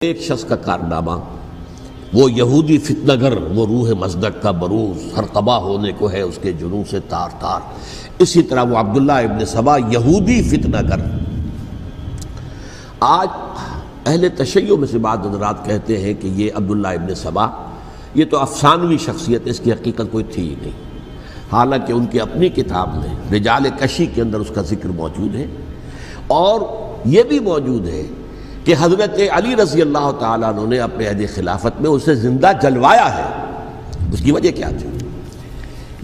ایک شخص کا کارنامہ، وہ یہودی فتنہ گر، وہ روح مصدق کا بروز، ہر قبا ہونے کو ہے اس کے جنون سے تار تار۔ اسی طرح وہ عبداللہ ابن سبا یہودی فتنہ گر۔ آج اہل تشیع میں سے بعض حضرات کہتے ہیں کہ یہ عبداللہ ابن سبا یہ تو افسانوی شخصیت، اس کی حقیقت کوئی تھی ہی نہیں، حالانکہ ان کی اپنی کتاب میں رجال کشی کے اندر اس کا ذکر موجود ہے، اور یہ بھی موجود ہے کہ حضرت علی رضی اللہ تعالیٰ عنہ نے اپنے عہد خلافت میں اسے زندہ جلوایا ہے۔ اس کی وجہ کیا تھی؟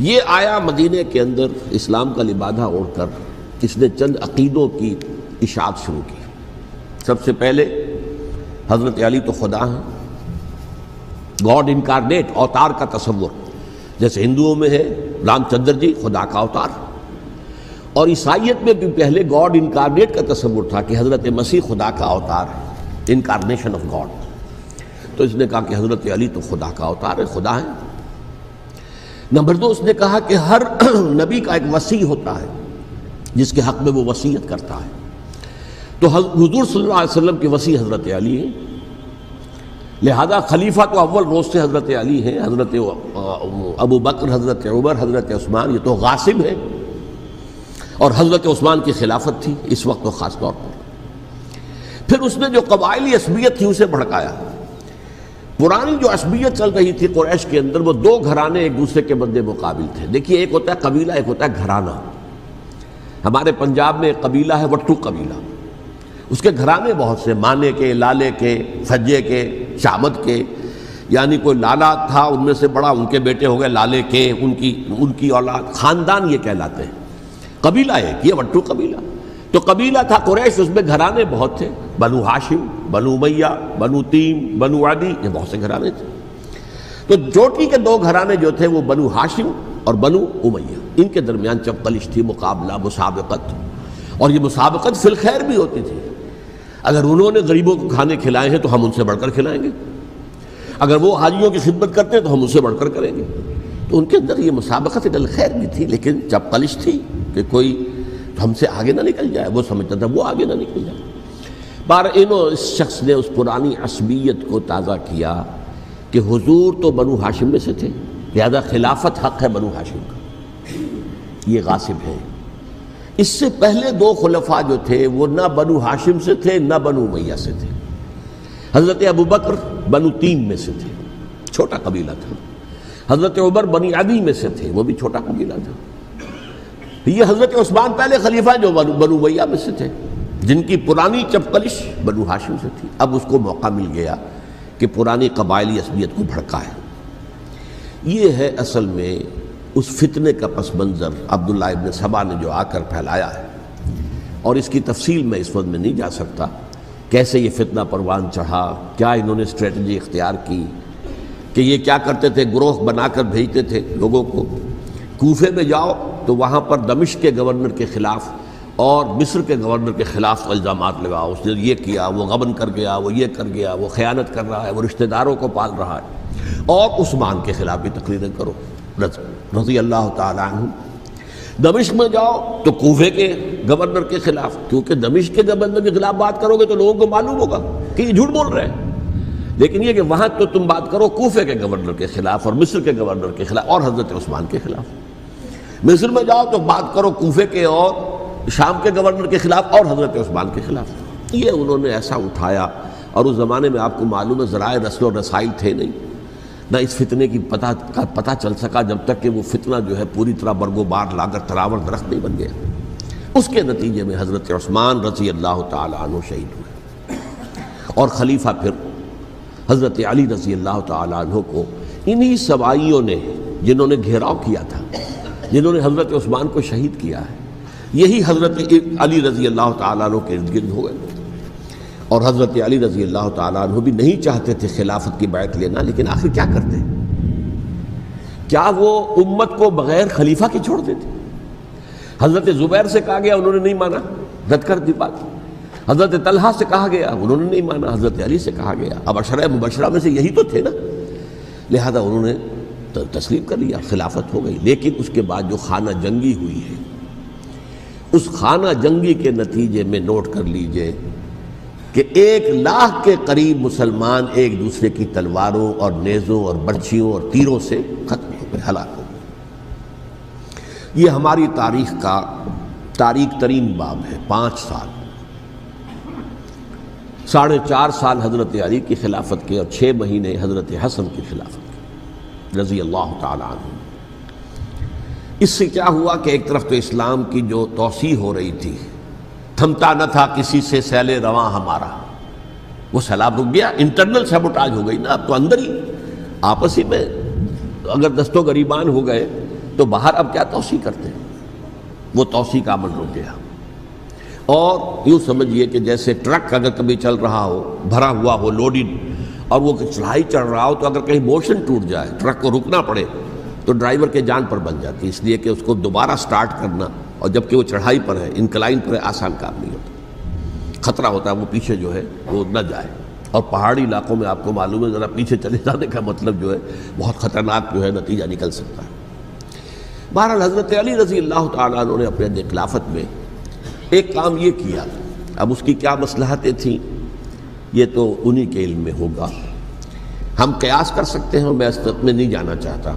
یہ آیا مدینہ کے اندر اسلام کا لبادہ اوڑھ کر، اس نے چند عقیدوں کی اشاعت شروع کی۔ سب سے پہلے حضرت علی تو خدا ہیں، گاڈ انکارنیٹ، اوتار کا تصور، جیسے ہندوؤں میں ہے رام چندر جی خدا کا اوتار، اور عیسائیت میں بھی پہلے گاڈ انکارنیٹ کا تصور تھا کہ حضرت مسیح خدا کا اوتار ہے، انکارنیشن آف گاڈ۔ تو اس نے کہا کہ حضرت علی تو خدا کا اوتار ہے، خدا ہے۔ نمبر دو، اس نے کہا کہ ہر نبی کا ایک وصی ہوتا ہے جس کے حق میں وہ وصیت کرتا ہے، تو حضور صلی اللہ علیہ وسلم کے وصی حضرت علی ہیں، لہذا خلیفہ تو اول روز سے حضرت علی ہیں، حضرت ابو بکر، حضرت عمر، حضرت عثمان یہ تو غاصب ہیں، اور حضرت عثمان کی خلافت تھی اس وقت تو خاص طور پر۔ پھر اس نے جو قبائلی عصبیت تھی اسے بھڑکایا۔ پرانی جو عصبیت چل رہی تھی قریش کے اندر، وہ دو گھرانے ایک دوسرے کے مد مقابل تھے۔ دیکھیے، ایک ہوتا ہے قبیلہ، ایک ہوتا ہے گھرانہ۔ ہمارے پنجاب میں ایک قبیلہ ہے وٹو قبیلہ، اس کے گھرانے بہت سے، مانے کے، لالے کے، فجے کے، شامت کے، یعنی کوئی لالا تھا ان میں سے بڑا، ان کے بیٹے ہو گئے لالے کے، ان کی اولاد، خاندان یہ کہلاتے ہیں۔ قبیلہ ایک، یہ وٹو قبیلہ۔ تو قبیلہ تھا قریش، اس میں گھرانے بہت تھے، بنو ہاشم، بنو امیہ، بنو تیم، بنو عدی، یہ بہت سے گھرانے تھے۔ تو چوٹی کے دو گھرانے جو تھے وہ بنو ہاشم اور بنو امیہ، ان کے درمیان چپقلش تھی، مقابلہ، مسابقت، اور یہ مسابقت فی الخیر بھی ہوتی تھی۔ اگر انہوں نے غریبوں کو کھانے کھلائے ہیں تو ہم ان سے بڑھ کر کھلائیں گے، اگر وہ حاجیوں کی خدمت کرتے ہیں تو ہم ان سے بڑھ کر کریں گے۔ تو ان کے اندر یہ مسابقت فی الخیر بھی تھی، لیکن چپقلش تھی کہ کوئی ہم سے آگے نہ نکل جائے، وہ سمجھتا تھا وہ آگے نہ نکل جائے۔ اس شخص نے اس پرانی عصبیت کو تازہ کیا کہ حضور تو بنو ہاشم میں سے تھے، لہذا خلافت حق ہے بنو ہاشم کا، یہ غاصب ہیں۔ اس سے پہلے دو خلفاء جو تھے وہ نہ بنو ہاشم سے تھے نہ بنو امیہ سے تھے۔ حضرت ابو بکر بنو تیم میں سے تھے، چھوٹا قبیلہ تھا۔ حضرت عمر بنی عدی میں سے تھے، وہ بھی چھوٹا قبیلہ تھا۔ یہ حضرت عثمان پہلے خلیفہ جو بنو امیہ میں سے تھے، جن کی پرانی چپقلش بنو ہاشم سے تھی۔ اب اس کو موقع مل گیا کہ پرانی قبائلی عصبیت کو بھڑکائے۔ یہ ہے اصل میں اس فتنے کا پس منظر عبداللہ ابن سبا نے جو آ کر پھیلایا ہے، اور اس کی تفصیل میں اس وقت میں نہیں جا سکتا، کیسے یہ فتنہ پروان چڑھا، کیا انہوں نے اسٹریٹجی اختیار کی، کہ یہ کیا کرتے تھے، گروہ بنا کر بھیجتے تھے لوگوں کو، کوفے میں جاؤ تو وہاں پر دمشق کے گورنر کے خلاف اور مصر کے گورنر کے خلاف الزامات لگاؤ، اس نے یہ کیا، وہ غبن کر گیا، وہ یہ کر گیا، وہ خیانت کر رہا ہے، وہ رشتہ داروں کو پال رہا ہے، اور عثمان کے خلاف بھی تقریریں کرو رضی اللہ تعالیٰ عنہ۔ دمشق میں جاؤ تو کوفے کے گورنر کے خلاف، کیونکہ دمشق کے گورنر کے خلاف بات کرو گے تو لوگوں کو معلوم ہوگا کہ یہ جھوٹ بول رہے ہیں، لیکن یہ کہ وہاں تو تم بات کرو کوفے کے گورنر کے خلاف اور مصر کے گورنر کے خلاف اور حضرت عثمان کے خلاف۔ مصر میں جاؤ تو بات کرو کوفے کے اور شام کے گورنر کے خلاف اور حضرت عثمان کے خلاف۔ یہ انہوں نے ایسا اٹھایا، اور اس زمانے میں آپ کو معلوم ہے ذرائع رسل و رسائل تھے نہیں، نہ اس فتنے کی پتہ چل سکا جب تک کہ وہ فتنہ جو ہے پوری طرح برگ و بار لا کر تراور درخت نہیں بن گیا۔ اس کے نتیجے میں حضرت عثمان رضی اللہ تعالیٰ عنہ شہید ہوئے، اور خلیفہ پھر حضرت علی رضی اللہ تعالیٰ عنہ کو انہی سوائیوں نے، جنہوں نے گھیراؤ کیا تھا، جنہوں نے حضرت عثمان کو شہید کیا ہے، یہی حضرت علی رضی اللہ تعالیٰ عنہ کے ارد گرد ہو گئے۔ اور حضرت علی رضی اللہ تعالیٰ عنہ بھی نہیں چاہتے تھے خلافت کی بیعت لینا، لیکن آخر کیا کرتے؟ کیا وہ امت کو بغیر خلیفہ کے چھوڑ دیتے؟ حضرت زبیر سے کہا گیا، انہوں نے نہیں مانا، رد کر دی بات۔ حضرت طلحہ سے کہا گیا، انہوں نے نہیں مانا۔ حضرت علی سے کہا گیا، اب عشرہ مبشرہ میں سے یہی تو تھے نا، لہذا انہوں نے تسلیم کر لیا، خلافت ہو گئی۔ لیکن اس کے بعد جو خانہ جنگی ہوئی ہے، اس خانہ جنگی کے نتیجے میں نوٹ کر لیجئے کہ 1,00,000 کے قریب مسلمان ایک دوسرے کی تلواروں اور نیزوں اور برچھیوں اور تیروں سے ختم ہو گئے، ہلاک ہو گئے۔ یہ ہماری تاریخ کا تاریک ترین باب ہے۔ 5 سال، 4.5 سال حضرت علی کی خلافت کے اور 6 مہینے حضرت حسن کی خلافت کے رضی اللہ تعالی عنہ۔ اس سے کیا ہوا کہ ایک طرف تو اسلام کی جو توسیع ہو رہی تھی، تھمتا نہ تھا کسی سے سیل رواں ہمارا، وہ سیلاب رک گیا، انٹرنل سیبوٹاج ہو گئی نا، اب تو اندر ہی آپس ہی میں اگر دست و گریبان ہو گئے تو باہر اب کیا توسیع کرتے ہیں، وہ توسیع کا عمل رک گیا۔ اور یوں سمجھیے کہ جیسے ٹرک اگر کبھی چل رہا ہو، بھرا ہوا ہو، لوڈڈ، اور وہ چڑھائی چڑھ رہا ہو، تو اگر کہیں موشن ٹوٹ جائے، ٹرک کو رکنا پڑے، تو ڈرائیور کے جان پر بن جاتی، اس لیے کہ اس کو دوبارہ سٹارٹ کرنا، اور جبکہ وہ چڑھائی پر ہے، انکلائن پر ہے، آسان کام نہیں ہوتا، خطرہ ہوتا ہے وہ پیچھے جو ہے وہ نہ جائے۔ اور پہاڑی علاقوں میں آپ کو معلوم ہے ذرا پیچھے چلے جانے کا مطلب جو ہے بہت خطرناک جو ہے نتیجہ نکل سکتا ہے۔ بہرحال حضرت علی رضی اللہ تعالیٰ عنہ نے اپنے خلافت میں ایک کام یہ کیا، اب اس کی کیا مصلحتیں تھیں یہ تو انہی کے علم میں ہوگا، ہم قیاس کر سکتے ہیں اور میں اس تک میں نہیں جانا چاہتا۔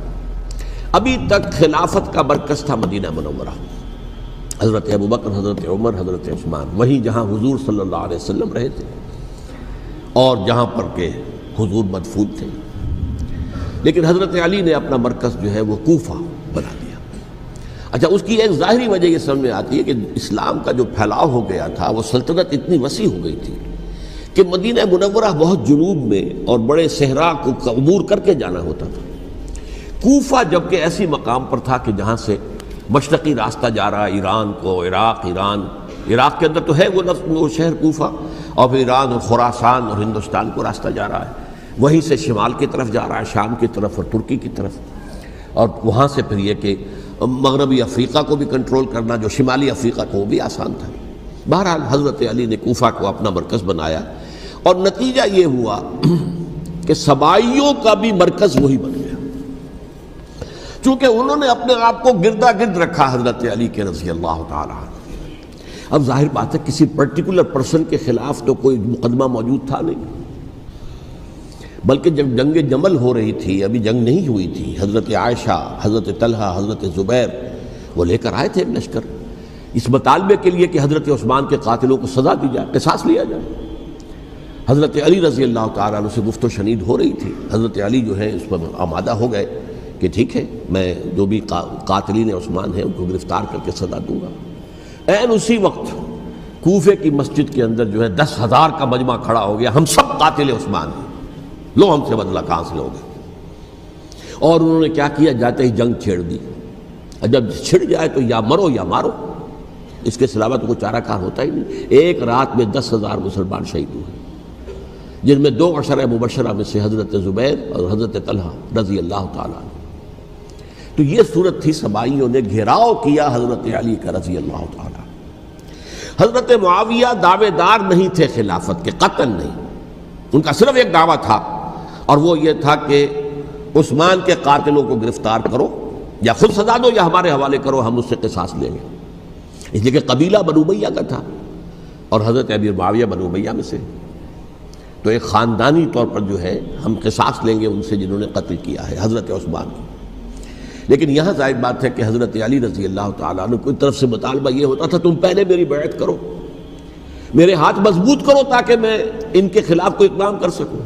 ابھی تک خلافت کا مرکز تھا مدینہ منورہ، حضرت ابوبکر، حضرت عمر، حضرت عثمان، وہیں جہاں حضور صلی اللہ علیہ وسلم رہے تھے اور جہاں پر کہ حضور مدفون تھے۔ لیکن حضرت علی نے اپنا مرکز جو ہے وہ کوفہ بنا دیا۔ اچھا، اس کی ایک ظاہری وجہ یہ سمجھ میں آتی ہے کہ اسلام کا جو پھیلاؤ ہو گیا تھا، وہ سلطنت اتنی وسیع ہو گئی تھی کہ مدینہ منورہ بہت جنوب میں اور بڑے صحرا کو عبور کر کے جانا ہوتا تھا۔ کوفہ جبکہ ایسی مقام پر تھا کہ جہاں سے مشرقی راستہ جا رہا ہے ایران کو، عراق کے اندر تو ہے وہ شہر کوفہ، اور پھر ایران اور خراسان اور ہندوستان کو راستہ جا رہا ہے، وہیں سے شمال کی طرف جا رہا ہے، شام کی طرف اور ترکی کی طرف، اور وہاں سے پھر یہ کہ مغربی افریقہ کو بھی کنٹرول کرنا، جو شمالی افریقہ کو وہ بھی آسان تھا۔ بہرحال حضرت علی نے کوفہ کو اپنا مرکز بنایا، اور نتیجہ یہ ہوا کہ سبائیوں کا بھی مرکز وہی بن گیا، چونکہ انہوں نے اپنے آپ کو گردا گرد رکھا حضرت علی کے رضی اللہ تعالیٰ عنہ۔ اب ظاہر بات ہے کسی پرٹیکولر پرسن کے خلاف تو کوئی مقدمہ موجود تھا نہیں، بلکہ جب جنگ جمل ہو رہی تھی، ابھی جنگ نہیں ہوئی تھی، حضرت عائشہ، حضرت طلحہ، حضرت زبیر وہ لے کر آئے تھے ایک لشکر اس مطالبے کے لیے کہ حضرت عثمان کے قاتلوں کو سزا دی جائے، قصاص لیا جائے۔ حضرت علی رضی اللہ تعالیٰ عنہ سے گفت و شنید ہو رہی تھی، حضرت علی جو ہے اس پر آمادہ ہو گئے کہ ٹھیک ہے، میں جو بھی قاتلین عثمان ہیں ان کو گرفتار کر کے سزا دوں گا۔ عین اسی وقت کوفے کی مسجد کے اندر جو ہے 10,000 کا مجمع کھڑا ہو گیا، ہم سب قاتل عثمان ہیں، لو ہم سے بدلہ کہاں سے لوگے۔ اور انہوں نے کیا کیا، جاتے ہی جنگ چھیڑ دی، اور جب چھڑ جائے تو یا مرو یا مارو، اس کے علاوہ تو کوئی چارہ کار ہوتا ہی نہیں۔ ایک رات میں 10,000 مسلمان شہید ہوئے، جن میں 2 عشرہ مبشرہ میں سے حضرت زبیر اور حضرت طلحہ رضی اللہ تعالیٰ عنہ۔ تو یہ صورت تھی، سبائیوں نے گھیراؤ کیا حضرت علی کا رضی اللہ تعالیٰ۔ حضرت معاویہ دعوے دار نہیں تھے خلافت کے، قطعاً نہیں، ان کا صرف ایک دعویٰ تھا، اور وہ یہ تھا کہ عثمان کے قاتلوں کو گرفتار کرو، یا خود سزا دو یا ہمارے حوالے کرو، ہم اس سے قصاص لیں گے۔ اس لیے کہ قبیلہ بنو امیہ کا تھا، اور حضرت ابی معاویہ بنو امیہ میں سے، تو ایک خاندانی طور پر جو ہے ہم قصاص لیں گے ان سے جنہوں نے قتل کیا ہے حضرت عثمان کو۔ لیکن یہاں ظاہر بات ہے کہ حضرت علی رضی اللہ تعالیٰ عنہ کی طرف سے مطالبہ یہ ہوتا تھا، تم پہلے میری بیعت کرو، میرے ہاتھ مضبوط کرو تاکہ میں ان کے خلاف کوئی اقدام کر سکوں۔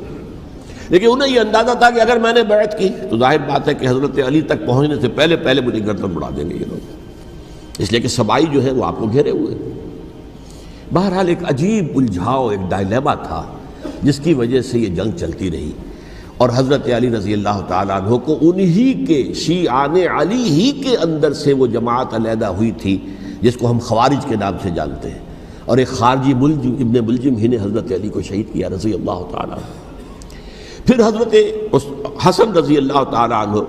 لیکن انہیں یہ اندازہ تھا کہ اگر میں نے بیعت کی تو ظاہر بات ہے کہ حضرت علی تک پہنچنے سے پہلے مجھے گردن بڑھا دیں گے یہ لوگ، اس لیے کہ سبائی جو ہے وہ آپ کو گھیرے ہوئے۔ بہرحال ایک عجیب الجھاؤ، ایک ڈائلیما تھا جس کی وجہ سے یہ جنگ چلتی رہی، اور حضرت علی رضی اللہ تعالیٰ عنہ کو انہی کے شیعان علی ہی کے اندر سے وہ جماعت علیحدہ ہوئی تھی جس کو ہم خوارج کے نام سے جانتے ہیں، اور ایک خارجی ملجم ابن ملجم ہی نے حضرت علی کو شہید کیا رضی اللہ تعالیٰ عنہ۔ پھر حضرت حسن رضی اللہ تعالیٰ عنہ،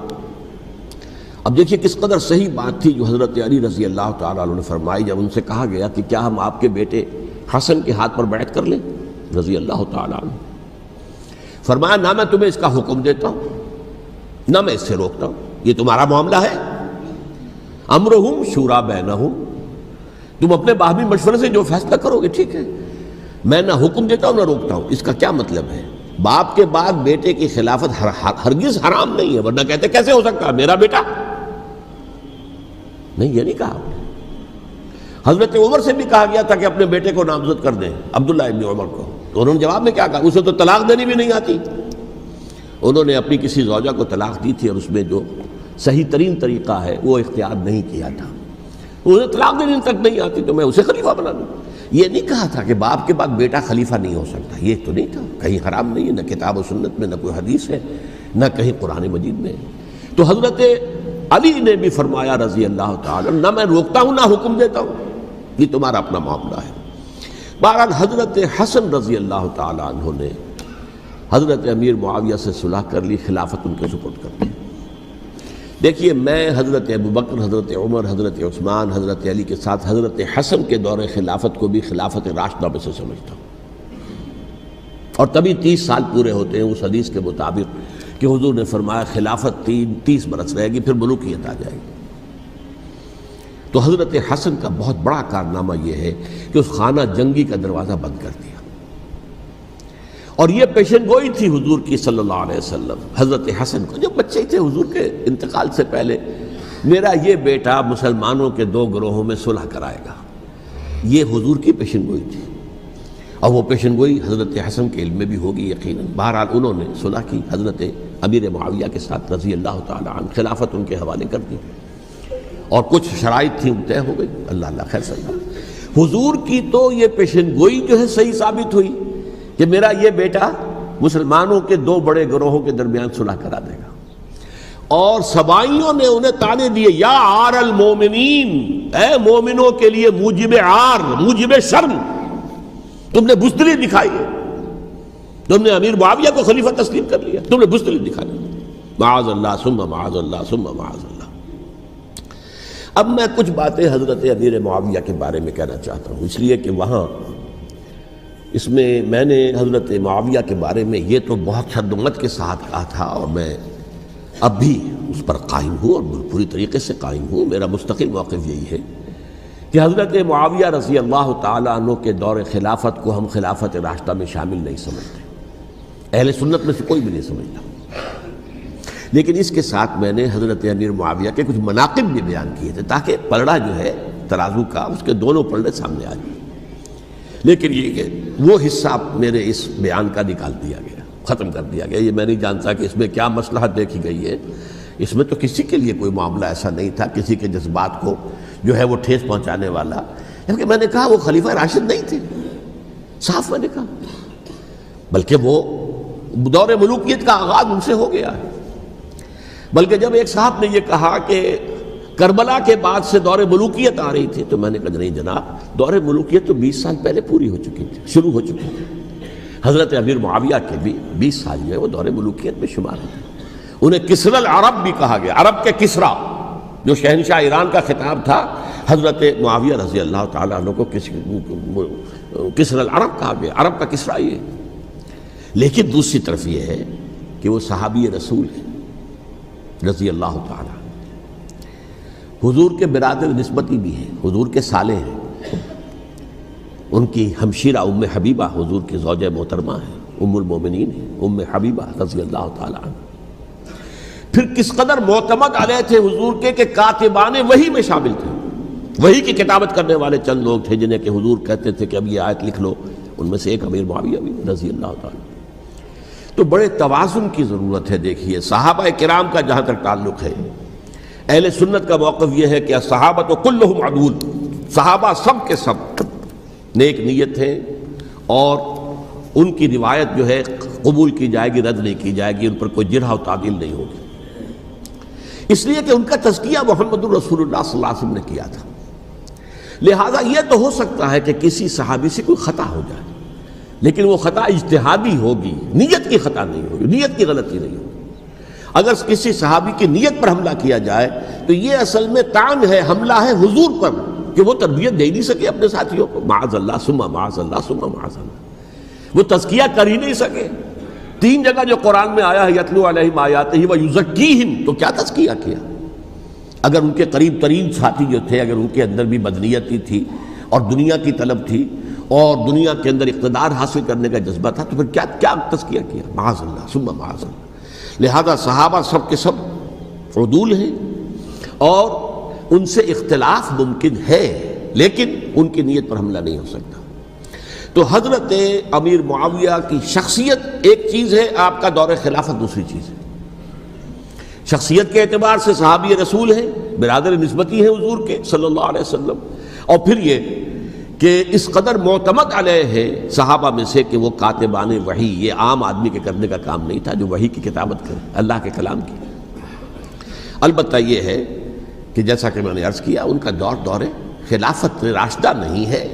اب دیکھیے کس قدر صحیح بات تھی جو حضرت علی رضی اللہ تعالیٰ عنہ نے فرمائی جب ان سے کہا گیا کہ کیا ہم آپ کے بیٹے حسن کے ہاتھ پر بیعت کر لیں رضی اللہ تعالیٰ عنہ۔ فرمایا نہ میں تمہیں اس کا حکم دیتا ہوں نہ میں اس سے روکتا ہوں، یہ تمہارا معاملہ ہے، امرہم شورا بینہم، تم اپنے باہمی مشورے سے جو فیصلہ کرو گے ٹھیک ہے، میں نہ حکم دیتا ہوں نہ روکتا ہوں. اس کا کیا مطلب ہے؟ باپ کے بعد بیٹے کی خلافت ہرگز حرام نہیں ہے، ورنہ کہتے کیسے ہو سکتا ہے میرا بیٹا؟ نہیں، یہ نہیں کہا آپ نے. حضرت عمر سے بھی کہا گیا تھا کہ اپنے بیٹے کو نامزد کر دیں، عبداللہ ابن عمر کو، تو انہوں نے جواب میں کیا کہا؟ اسے تو طلاق دینی بھی نہیں آتی. انہوں نے اپنی کسی زوجہ کو طلاق دی تھی اور اس میں جو صحیح ترین طریقہ ہے وہ اختیار نہیں کیا تھا. انہیں طلاق دینے تک نہیں آتی تو میں اسے خلیفہ بنا دوں. یہ نہیں کہا تھا کہ باپ کے بعد بیٹا خلیفہ نہیں ہو سکتا، یہ تو نہیں تھا. کہیں حرام نہیں ہے، نہ کتاب و سنت میں، نہ کوئی حدیث ہے، نہ کہیں قرآن مجید میں. تو حضرت علی نے بھی فرمایا رضی اللہ تعالی، نہ میں روکتا ہوں نہ حکم دیتا ہوں، یہ تمہارا اپنا معاملہ ہے. بہرحال حضرت حسن رضی اللہ تعالی عنہ نے حضرت امیر معاویہ سے صلح کر لی، خلافت ان کے سپرد کر دی. دیکھیے، میں حضرت ابوبکر، حضرت عمر، حضرت عثمان، حضرت علی کے ساتھ حضرت حسن کے دور خلافت کو بھی خلافت راشدہ میں سے سمجھتا ہوں. اور تبھی 30 سال پورے ہوتے ہیں اس حدیث کے مطابق کہ حضور نے فرمایا خلافت 30 برس رہے گی، پھر ملوکیت آ جائے گی. تو حضرت حسن کا بہت بڑا کارنامہ یہ ہے کہ اس خانہ جنگی کا دروازہ بند کر دیا. اور یہ پیشن گوئی تھی حضور کی صلی اللہ علیہ وسلم حضرت حسن کو، جب بچے تھے حضور کے انتقال سے پہلے، میرا یہ بیٹا مسلمانوں کے 2 گروہوں میں صلح کرائے گا. یہ حضور کی پیشن گوئی تھی، اور وہ پیشن گوئی حضرت حسن کے علم میں بھی ہوگی یقیناً. بہرحال انہوں نے صلح کی حضرت امیر معاویہ کے ساتھ رضی اللہ تعالی عنہ، خلافت ان کے حوالے کر دی، اور کچھ شرائط تھیں طے ہو گئی. اللہ خیر صلی اللہ. حضور کی تو یہ پیشن گوئی جو ہے صحیح ثابت ہوئی کہ میرا یہ بیٹا مسلمانوں کے 2 بڑے گروہوں کے درمیان صلح کرا دے گا. اور سبائیوں نے انہیں تانے دیے، یا عار المومنین، اے مومنوں کے لیے موجب عار، موجب شرم، تم نے بزدلی دکھائی ہے، تم نے امیر معاویہ کو خلیفہ تسلیم کر لیا، تم نے بزدلی دکھائی. معاذ اللہ ثم معاذ اللہ ثم معاذ اللہ. اب میں کچھ باتیں حضرت امیر معاویہ کے بارے میں کہنا چاہتا ہوں، اس لیے کہ وہاں اس میں میں نے حضرت معاویہ کے بارے میں یہ تو بہت شدت کے ساتھ کہا تھا، اور میں اب بھی اس پر قائم ہوں اور پوری طریقے سے قائم ہوں. میرا مستقل موقف یہی ہے کہ حضرت معاویہ رضی اللہ تعالیٰ عنہ کے دور خلافت کو ہم خلافت راشدہ میں شامل نہیں سمجھتے، اہل سنت میں سے کوئی بھی نہیں سمجھتا. لیکن اس کے ساتھ میں نے حضرت امیر معاویہ کے کچھ مناقب بھی بیان کیے تھے، تاکہ پلڑا جو ہے ترازو کا، اس کے دونوں پلڑے سامنے آ جائیں. لیکن یہ کہ وہ حصہ میرے اس بیان کا نکال دیا گیا، ختم کر دیا گیا. یہ میں نہیں جانتا کہ اس میں کیا مصلحت دیکھی گئی ہے. اس میں تو کسی کے لیے کوئی معاملہ ایسا نہیں تھا، کسی کے جذبات کو جو ہے وہ ٹھیس پہنچانے والا. کیونکہ میں نے کہا وہ خلیفہ راشد نہیں تھے، صاف میں نے کہا، بلکہ وہ دور ملوکیت کا آغاز ان سے ہو گیا ہے. بلکہ جب ایک صاحب نے یہ کہا کہ کربلا کے بعد سے دور ملوکیت آ رہی تھی، تو میں نے کہا نہیں جناب، دور ملوکیت تو 20 سال پہلے پوری ہو چکی تھی، شروع ہو چکی تھی. حضرت امیر معاویہ کے بھی 20 سال جو ہے وہ دور ملوکیت میں شمار ہوتے. انہیں کسری العرب بھی کہا گیا، عرب کے کسریٰ، جو شہنشاہ ایران کا خطاب تھا، حضرت معاویہ رضی اللہ تعالیٰ عنہ کو کسری العرب کہا گیا، عرب کا کسریٰ یہ. لیکن دوسری طرف یہ ہے کہ وہ صحابی رسول ہیں رضی اللہ تعالیٰ، حضور کے برادر نسبتی بھی ہیں، حضور کے سالے ہیں. ان کی ہمشیرہ ام حبیبہ حضور کی زوجہ محترمہ ہیں، ام المومنین ہیں، ام حبیبہ رضی اللہ تعالیٰ عنہ. پھر کس قدر معتمد علیہ تھے حضور کے کہ کاتبان وحی میں شامل تھے. وحی کی کتابت کرنے والے چند لوگ تھے جنہیں کہ حضور کہتے تھے کہ اب یہ آیت لکھ لو، ان میں سے ایک امیر معاویہ بھی رضی اللہ تعالیٰ. تو بڑے توازن کی ضرورت ہے. دیکھیے صحابہ کرام کا جہاں تک تعلق ہے، اہل سنت کا موقف یہ ہے کہ صحابہ کلہم عدول، صحابہ سب کے سب نیک نیت ہیں، اور ان کی روایت جو ہے قبول کی جائے گی، رد نہیں کی جائے گی، ان پر کوئی جرح و تعدیل نہیں ہوگی. اس لیے کہ ان کا تزکیہ محمد الرسول اللہ صلی اللہ علیہ وسلم نے کیا تھا. لہٰذا یہ تو ہو سکتا ہے کہ کسی صحابی سے کوئی خطا ہو جائے، لیکن وہ خطا اجتہادی ہوگی، نیت کی خطا نہیں ہوگی، نیت کی غلطی نہیں ہوگی. اگر کسی صحابی کی نیت پر حملہ کیا جائے تو یہ اصل میں طعن ہے، حملہ ہے حضور پر کہ وہ تربیت دے نہیں سکے اپنے ساتھیوں کو. معاذ اللہ ثم معاذ اللہ ثم معاذ اللہ، وہ تزکیہ کر ہی نہیں سکے. 3 جگہ جو قرآن میں آیا ہے یتلو علیہم آیاتہ ویزکیہم، تو کیا تزکیہ کیا؟ اگر ان کے قریب ترین ساتھی جو تھے، اگر ان کے اندر بھی بدنیتی تھی اور دنیا کی طلب تھی، اور دنیا کے اندر اقتدار حاصل کرنے کا جذبہ تھا، تو پھر کیا تزکیہ کیا؟ معاذ اللہ ثم معاذ اللہ۔ لہذا صحابہ سب کے سب عدول ہیں اور ان سے اختلاف ممکن ہے، لیکن ان کی نیت پر حملہ نہیں ہو سکتا۔ تو حضرت امیر معاویہ کی شخصیت ایک چیز ہے، آپ کا دور خلافت دوسری چیز ہے۔ شخصیت کے اعتبار سے صحابی رسول ہیں، برادر نسبتی ہیں حضور کے صلی اللہ علیہ وسلم، اور پھر یہ کہ اس قدر معتمد علیہ ہے صحابہ میں سے کہ وہ کاتبان وحی، یہ عام آدمی کے کرنے کا کام نہیں تھا جو وحی کی کتابت کرے، اللہ کے کلام کی۔ البتہ یہ ہے کہ جیسا کہ میں نے عرض کیا، ان کا دور خلافت راشدہ نہیں ہے،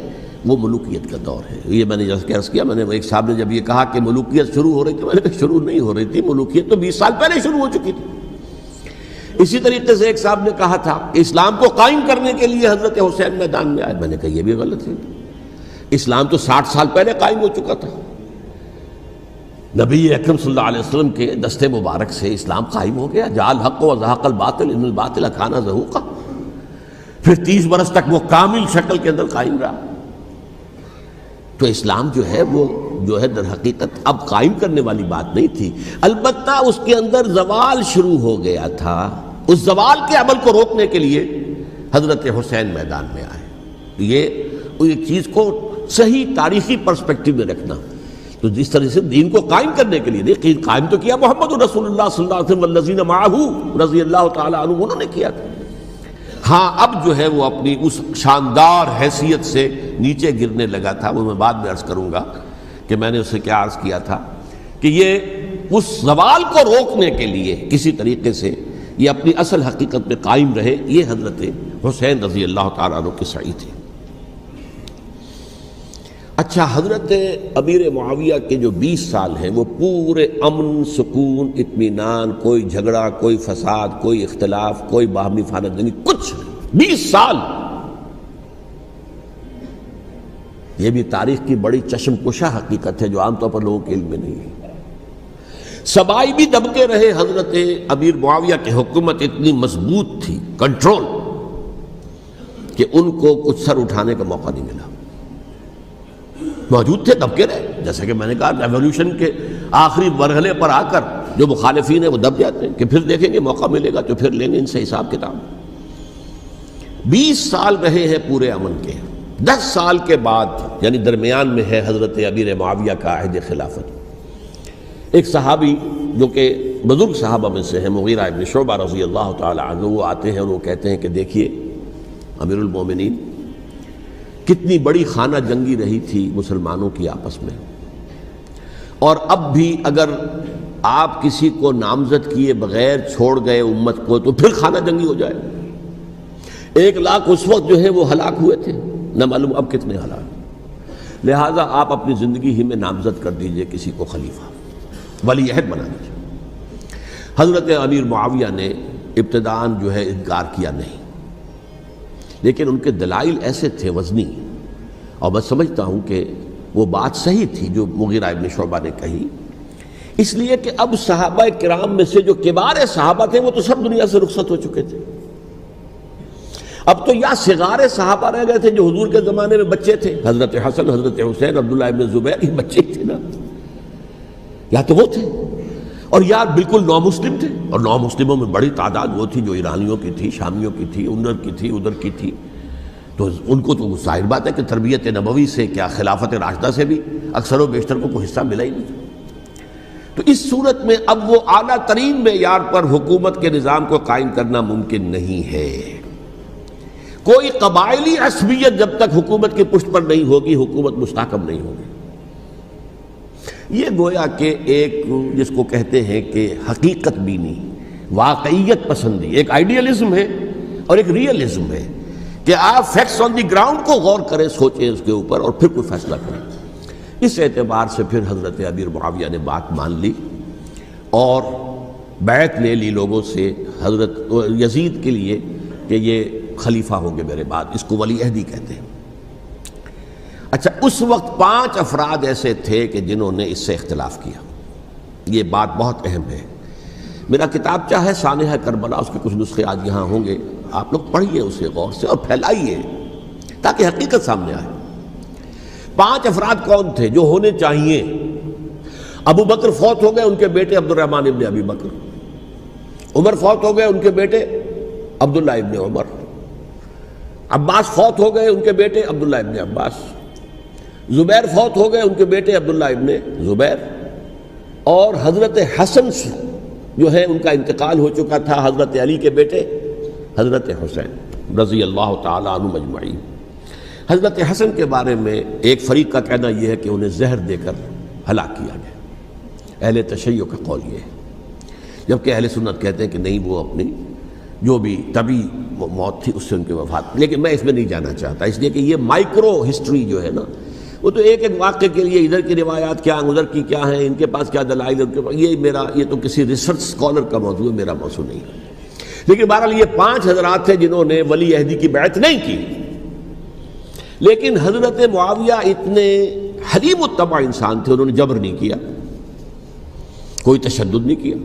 وہ ملوکیت کا دور ہے۔ یہ میں نے جیسا کہ عرض کیا، میں نے ایک صاحب نے جب یہ کہا کہ ملوکیت شروع ہو رہی تھی، میں نے کہا شروع نہیں ہو رہی تھی، ملوکیت تو 20 سال پہلے شروع ہو چکی تھی۔ اسی طریقے سے ایک صاحب نے کہا تھا کہ اسلام کو قائم کرنے کے لیے حضرت حسین میدان میں آئے، میں نے کہا یہ بھی غلط ہے، اسلام تو 60 سال پہلے قائم ہو چکا تھا، نبی اکرم صلی اللہ علیہ وسلم کے دست مبارک سے اسلام قائم ہو گیا، جاء الحق وزهق الباطل ان الباطل کان زہوقا، پھر 30 برس تک وہ کامل شکل کے اندر قائم رہا۔ تو اسلام جو ہے وہ در حقیقت اب قائم کرنے والی بات نہیں تھی، البتہ اس کے اندر زوال شروع ہو گیا تھا، اس زوال کے عمل کو روکنے کے لیے حضرت حسین میدان میں آئے۔ یہ ایک چیز کو صحیح تاریخی پرسپیکٹو میں رکھنا، تو جس طرح سے دین کو قائم کرنے کے لیے دیکھیں، قائم تو کیا محمد رسول اللہ صلی اللہ علیہ وسلم والذین معہ رضی اللہ تعالی عنہ، انہوں نے کیا تھا۔ ہاں اب جو ہے وہ اپنی اس شاندار حیثیت سے نیچے گرنے لگا تھا، وہ میں بعد میں عرض کروں گا کہ میں نے اسے کیا عرض کیا تھا کہ یہ اس زوال کو روکنے کے لیے کسی طریقے سے یہ اپنی اصل حقیقت میں قائم رہے، یہ حضرت حسین رضی اللہ تعالیٰ عنہ کی سعی تھی۔ اچھا، حضرت امیر معاویہ کے جو 20 سال ہیں وہ پورے امن، سکون، اطمینان، کوئی جھگڑا، کوئی فساد، کوئی اختلاف، کوئی باہمی فانت جنگی، کچھ نہیں، 20 سال۔ یہ بھی تاریخ کی بڑی چشم کشا حقیقت ہے جو عام طور پر لوگوں کے علم میں نہیں ہے۔ سبائی بھی دبکے رہے، حضرت امیر معاویہ کی حکومت اتنی مضبوط تھی، کنٹرول، کہ ان کو کچھ سر اٹھانے کا موقع نہیں ملا، موجود تھے، دبکے رہے۔ جیسا کہ میں نے کہا، ریولوشن کے آخری مرحلے پر آ کر جو مخالفین ہیں وہ دب جاتے ہیں کہ پھر دیکھیں گے موقع ملے گا تو پھر لیں گے ان سے حساب کتاب۔ 20 سال رہے ہیں پورے امن کے، 10 سال کے بعد یعنی درمیان میں ہے حضرت امیر معاویہ کا عہد خلافت۔ ایک صحابی جو کہ بزرگ صحابہ میں سے ہیں، مغیرہ ابن شعبہ رضی اللہ تعالی عنہ، وہ آتے ہیں اور وہ کہتے ہیں کہ دیکھیے امیر المومنین، کتنی بڑی خانہ جنگی رہی تھی مسلمانوں کی آپس میں، اور اب بھی اگر آپ کسی کو نامزد کیے بغیر چھوڑ گئے امت کو تو پھر خانہ جنگی ہو جائے۔ 1 لاکھ اس وقت جو ہے وہ ہلاک ہوئے تھے، نہ معلوم اب کتنے ہلاک، لہٰذا آپ اپنی زندگی ہی میں نامزد کر دیجئے کسی کو خلیفہ، ولی عہد بنا دیجئے۔ حضرت امیر معاویہ نے ابتداءً جو ہے انکار کیا نہیں، لیکن ان کے دلائل ایسے تھے وزنی، اور میں سمجھتا ہوں کہ وہ بات صحیح تھی جو مغیرہ ابن شعبہ نے کہی، اس لیے کہ اب صحابہ کرام میں سے جو کبار صحابہ تھے وہ تو سب دنیا سے رخصت ہو چکے تھے، اب تو یا صغار صحابہ رہ گئے تھے جو حضور کے زمانے میں بچے تھے، حضرت حسن، حضرت حسین، عبداللہ ابن زبیر، یہ بچے ہی تھے نا، یا تو وہ تھے، اور یا بالکل نو مسلم تھے، اور نو مسلموں میں بڑی تعداد وہ تھی جو ایرانیوں کی تھی، شامیوں کی تھی، ادھر کی تھی، ادھر کی تھی، تو ان کو تو ظاہر بات ہے کہ تربیت نبوی سے کیا خلافت راشدہ سے بھی اکثر و بیشتر کو کوئی حصہ ملا ہی نہیں۔ تو اس صورت میں اب وہ اعلیٰ ترین معیار پر حکومت کے نظام کو قائم کرنا ممکن نہیں ہے۔ کوئی قبائلی عصبیت جب تک حکومت کی پشت پر نہیں ہوگی، حکومت مستحکم نہیں ہوگی۔ یہ گویا کہ ایک جس کو کہتے ہیں کہ حقیقت بینی، واقعیت پسندی، ایک آئیڈیلزم ہے اور ایک ریئلزم ہے کہ آپ فیکٹس آن دی گراؤنڈ کو غور کریں، سوچیں اس کے اوپر اور پھر کوئی فیصلہ کریں۔ اس اعتبار سے پھر حضرت امیر معاویہ نے بات مان لی اور بیعت لے لی لوگوں سے حضرت یزید کے لیے کہ یہ خلیفہ ہوں گے میرے بعد، اس کو ولی عہدی کہتے ہیں۔ اچھا، اس وقت 5 افراد ایسے تھے کہ جنہوں نے اس سے اختلاف کیا، یہ بات بہت اہم ہے۔ میرا کتابچہ ہے سانحہ کربلا، اس کے کچھ نسخے آج یہاں ہوں گے، آپ لوگ پڑھیے اسے غور سے اور پھیلائیے تاکہ حقیقت سامنے آئے۔ 5 افراد کون تھے جو ہونے چاہیے؟ ابو بکر فوت ہو گئے، ان کے بیٹے عبد الرحمن ابن ابی بکر، عمر فوت ہو گئے، ان کے بیٹے عبداللہ ابن عمر، عباس فوت ہو گئے، ان کے بیٹے عبداللہ ابن عباس، زبیر فوت ہو گئے، ان کے بیٹے عبداللہ ابن زبیر، اور حضرت حسن جو ہے ان کا انتقال ہو چکا تھا، حضرت علی کے بیٹے حضرت حسین رضی اللہ تعالی عنہ مجمعین۔ حضرت حسن کے بارے میں ایک فریق کا کہنا یہ ہے کہ انہیں زہر دے کر ہلاک کیا گیا، اہل تشیع کا قول یہ ہے، جبکہ اہل سنت کہتے ہیں کہ نہیں، وہ اپنی جو بھی طبی موت تھی اس سے ان کی وفات۔ لیکن میں اس میں نہیں جانا چاہتا، اس لیے کہ یہ مائکرو ہسٹری جو ہے نا، وہ تو ایک ایک واقعے کے لیے ادھر کی روایات کیا، ادھر کی کیا ہیں، ان کے پاس کیا دلائل، ان کے پاس، یہ تو کسی ریسرچ اسکالر کا موضوع ہے، میرا موضوع نہیں ہے۔ لیکن بہرحال یہ 5 حضرات تھے جنہوں نے ولی عہدی کی بیعت نہیں کی، لیکن حضرت معاویہ اتنے حلیم الطبع انسان تھے، انہوں نے جبر نہیں کیا، کوئی تشدد نہیں کیا۔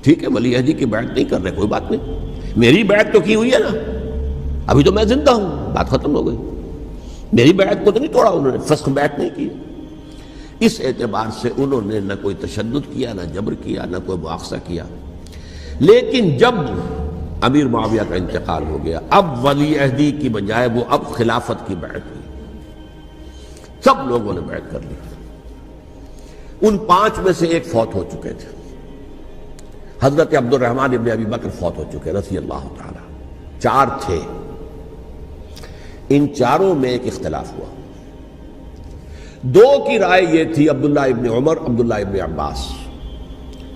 ٹھیک ہے، ولی عہدی کی بیعت نہیں کر رہے، کوئی بات نہیں، میری بیعت تو کی ہوئی ہے نا، ابھی تو میں زندہ ہوں، بات ختم ہو گئی، میری بیعت کو تو نہیں توڑا انہوں نے، فسخ بیعت نہیں کی۔ اس اعتبار سے انہوں نے نہ کوئی تشدد کیا، نہ جبر کیا، نہ کوئی مواخذہ کیا۔ لیکن جب امیر معاویہ کا انتقال ہو گیا، اب ولی عہدی کی بجائے وہ اب خلافت کی بیعت ہوئی، سب لوگوں نے بیعت کر لی۔ ان 5 میں سے ایک فوت ہو چکے تھے، حضرت عبد الرحمن ابن ابی بکر فوت ہو چکے رضی اللہ تعالی، 4 تھے، ان 4 میں ایک اختلاف ہوا۔ 2 کی رائے یہ تھی، عبداللہ ابن عمر، عبداللہ ابن عباس،